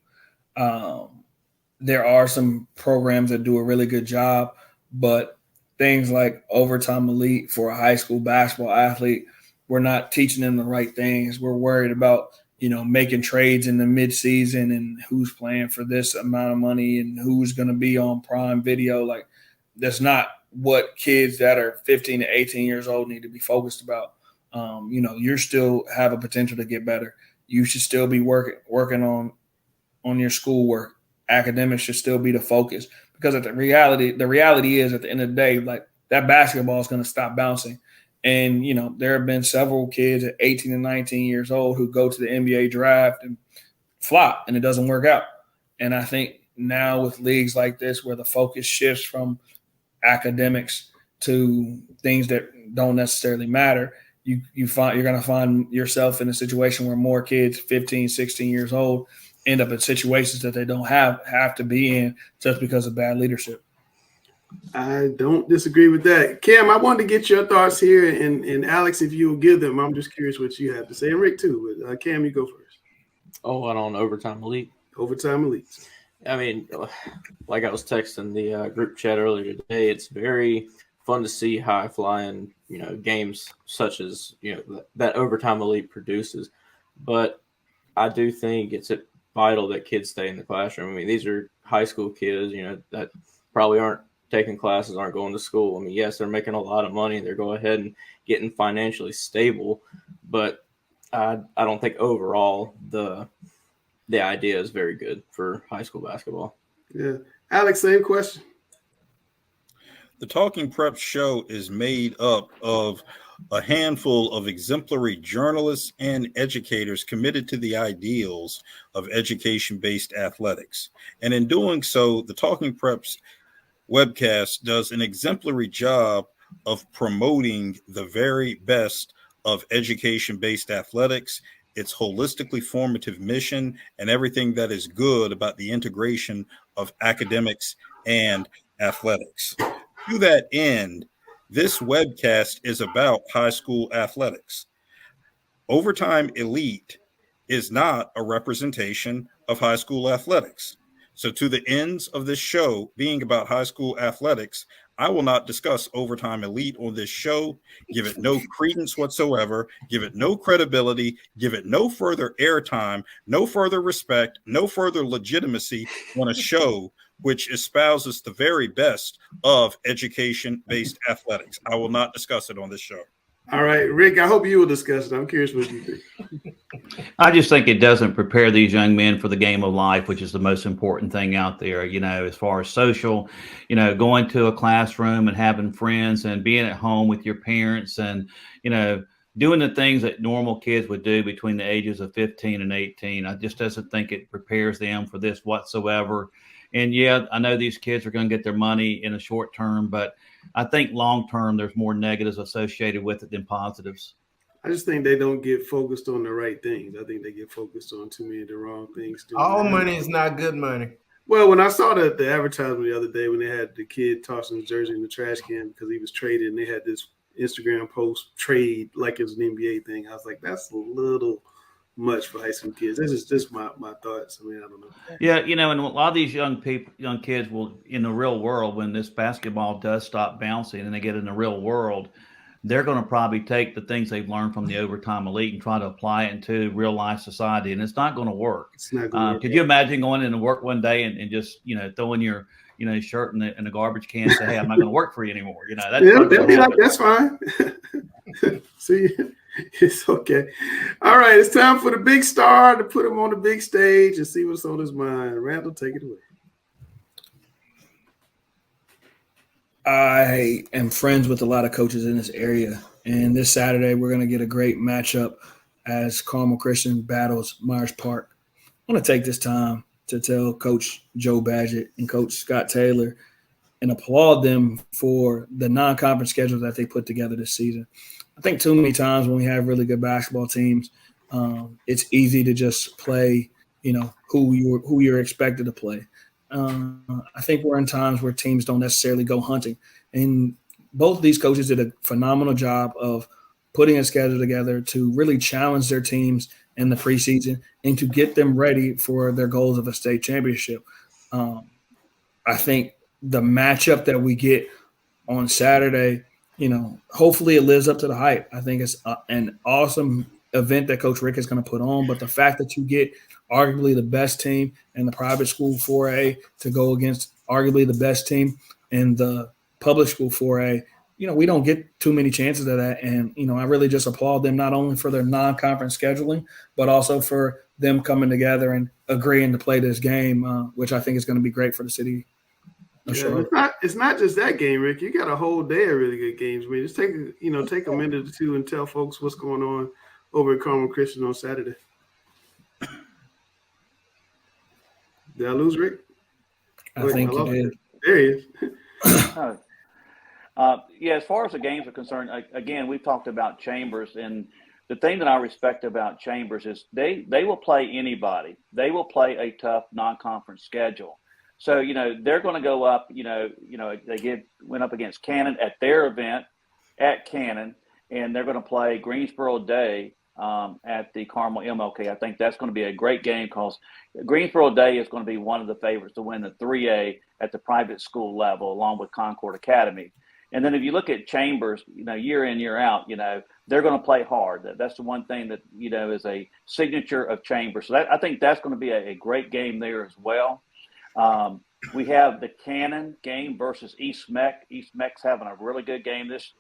There are some programs that do a really good job, but things like Overtime Elite for a high school basketball athlete, we're not teaching them the right things. We're worried about, making trades in the midseason and who's playing for this amount of money and who's going to be on Prime Video. Like, that's not what kids that are 15 to 18 years old need to be focused about. You still have a potential to get better. You should still be working on your schoolwork. Academics should still be the focus because the reality is at the end of the day, like that basketball is going to stop bouncing. And, there have been several kids at 18 and 19 years old who go to the NBA draft and flop and it doesn't work out. And I think now with leagues like this, where the focus shifts from academics to things that don't necessarily matter, you're going to find yourself in a situation where more kids, 15, 16 years old, end up in situations that they don't have to be in just because of bad leadership. I don't disagree with that. Cam, I wanted to get your thoughts here, and Alex, if you will give them, I'm just curious what you have to say. And Rick, too. But Cam, you go first. Oh, and on Overtime Elite. Overtime Elite. I mean, like I was texting the group chat earlier today, it's very fun to see high-flying, games such as, that Overtime Elite produces. But I do think it's vital that kids stay in the classroom. I mean, these are high school kids, that probably aren't taking classes, aren't going to school. I mean, yes, they're making a lot of money. They're going ahead and getting financially stable. But I don't think overall the idea is very good for high school basketball. Yeah. Alex, same question. The Talking Prep show is made up of a handful of exemplary journalists and educators committed to the ideals of education-based athletics. And in doing so, the Talking Preps webcast does an exemplary job of promoting the very best of education-based athletics, its holistically formative mission, and everything that is good about the integration of academics and athletics. To that end, this webcast is about high school athletics. Overtime Elite is not a representation of high school athletics. So, to the ends of this show being about high school athletics, I will not discuss Overtime Elite on this show, give it no credence whatsoever, give it no credibility, give it no further airtime, no further respect, no further legitimacy on a show which espouses the very best of education-based athletics. I will not discuss it on this show. All right, Rick, I hope you will discuss it. I'm curious what you think. I just think it doesn't prepare these young men for the game of life, which is the most important thing out there, as far as social, going to a classroom and having friends and being at home with your parents and, doing the things that normal kids would do between the ages of 15 and 18. I just doesn't think it prepares them for this whatsoever. And yeah, I know these kids are going to get their money in a short term, but I think long term, there's more negatives associated with it than positives. I just think they don't get focused on the right things. I think they get focused on too many of the wrong things. All money is not good money. Well, when I saw the advertisement the other day when they had the kid tossing his jersey in the trash can because he was traded, and they had this Instagram post trade like it was an NBA thing, I was like, that's a little much for high school kids. This is just my thoughts. I mean, I don't know. Yeah, and a lot of these young kids will, in the real world, when this basketball does stop bouncing and they get in the real world, they're going to probably take the things they've learned from the Overtime Elite and try to apply it into real life society, and it's not going to work. It's not going to work. Could you imagine going into work one day and just throwing your shirt in the garbage can and say, "Hey, I'm not going to work for you anymore"? They'll be like, "That's fine." See, it's okay. All right, it's time for the big star to put him on the big stage and see what's on his mind. Randall, take it away. I am friends with a lot of coaches in this area, and this Saturday we're going to get a great matchup as Carmel Christian battles Myers Park. I want to take this time to tell Coach Joe Badgett and Coach Scott Taylor and applaud them for the non-conference schedule that they put together this season. I think too many times when we have really good basketball teams, it's easy to just play, who you're expected to play. I think we're in times where teams don't necessarily go hunting. And both of these coaches did a phenomenal job of putting a schedule together to really challenge their teams in the preseason and to get them ready for their goals of a state championship. I think the matchup that we get on Saturday, hopefully it lives up to the hype. I think it's an awesome event that Coach Rick is going to put on, but the fact that you get arguably the best team in the private school 4A to go against arguably the best team in the public school 4A, we don't get too many chances of that. And, I really just applaud them not only for their non-conference scheduling, but also for them coming together and agreeing to play this game, which I think is going to be great for the city. It's not just that game, Rick. You got a whole day of really good games. I mean, just take a minute or two and tell folks what's going on over at Carmel Christian on Saturday. Did I lose Rick? I think you did. There he is. Yeah, as far as the games are concerned, again, we've talked about Chambers, and the thing that I respect about Chambers is they will play anybody. They will play a tough non-conference schedule. So, they're going to go up, they went up against Cannon at their event at Cannon, and they're going to play Greensboro Day at the Carmel MLK. I think that's going to be a great game because Greensboro Day is going to be one of the favorites to win the 3A at the private school level, along with Concord Academy. And then if you look at Chambers, year in, year out, they're going to play hard. That's the one thing that, is a signature of Chambers. So I think that's going to be a great game there as well. We have the Cannon game versus East Meck. East Meck's having a really good game this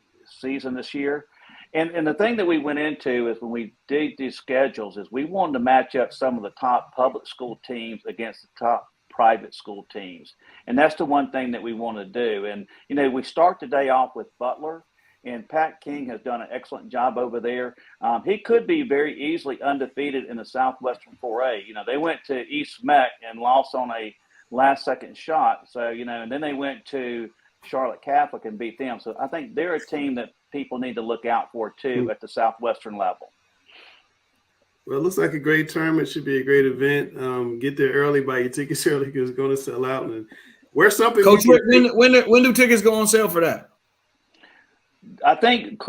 year. And the thing that we went into is when we did these schedules is we wanted to match up some of the top public school teams against the top private school teams. And that's the one thing that we want to do. And, we start the day off with Butler, and Pat King has done an excellent job over there. He could be very easily undefeated in the Southwestern 4A. They went to East Meck and lost on a last second shot. So, and then they went to Charlotte Catholic and beat them. So I think they're a team that people need to look out for too at the Southwestern level. Well, it looks like a great tournament. Should be a great event. Get there early, buy your tickets early because it's going to sell out. And wear something. Coach Rick, when do tickets go on sale for that? I think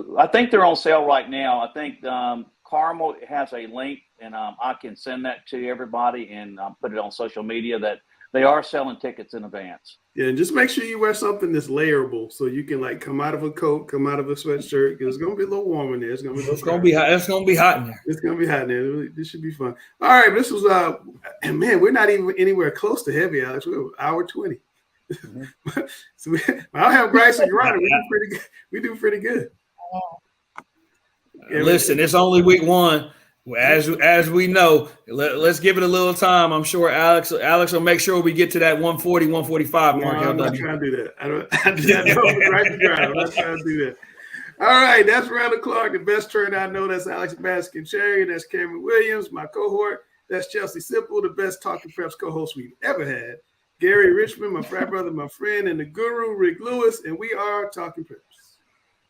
they're on sale right now. I think Carmel has a link, and I can send that to everybody and put it on social media that they are selling tickets in advance. Yeah, and just make sure you wear something that's layerable so you can like come out of a coat, come out of a sweatshirt because it's gonna be a little warm in there. It's gonna be hot. It's gonna be hot in there. It's gonna be hot in there. This should be fun. All right, this was and man, we're not even anywhere close to heavy, Alex. We're hour 20. Mm-hmm. So I'll have Bryce and Griner. We do pretty good. Listen, it's only week 1. As we know, let's give it a little time. I'm sure Alex will make sure we get to that 140, 145 mark. I'm not trying to do that. I'm not trying to do that. All right, that's Randall Clark, the best trainer I know. That's Alex Baskin-Cherry. That's Cameron Williams, my cohort. That's Chelsea Simple, the best Talking Preps co-host we've ever had. Gary Richmond, my frat brother, my friend, and the guru, Rick Lewis, and we are Talking Preps.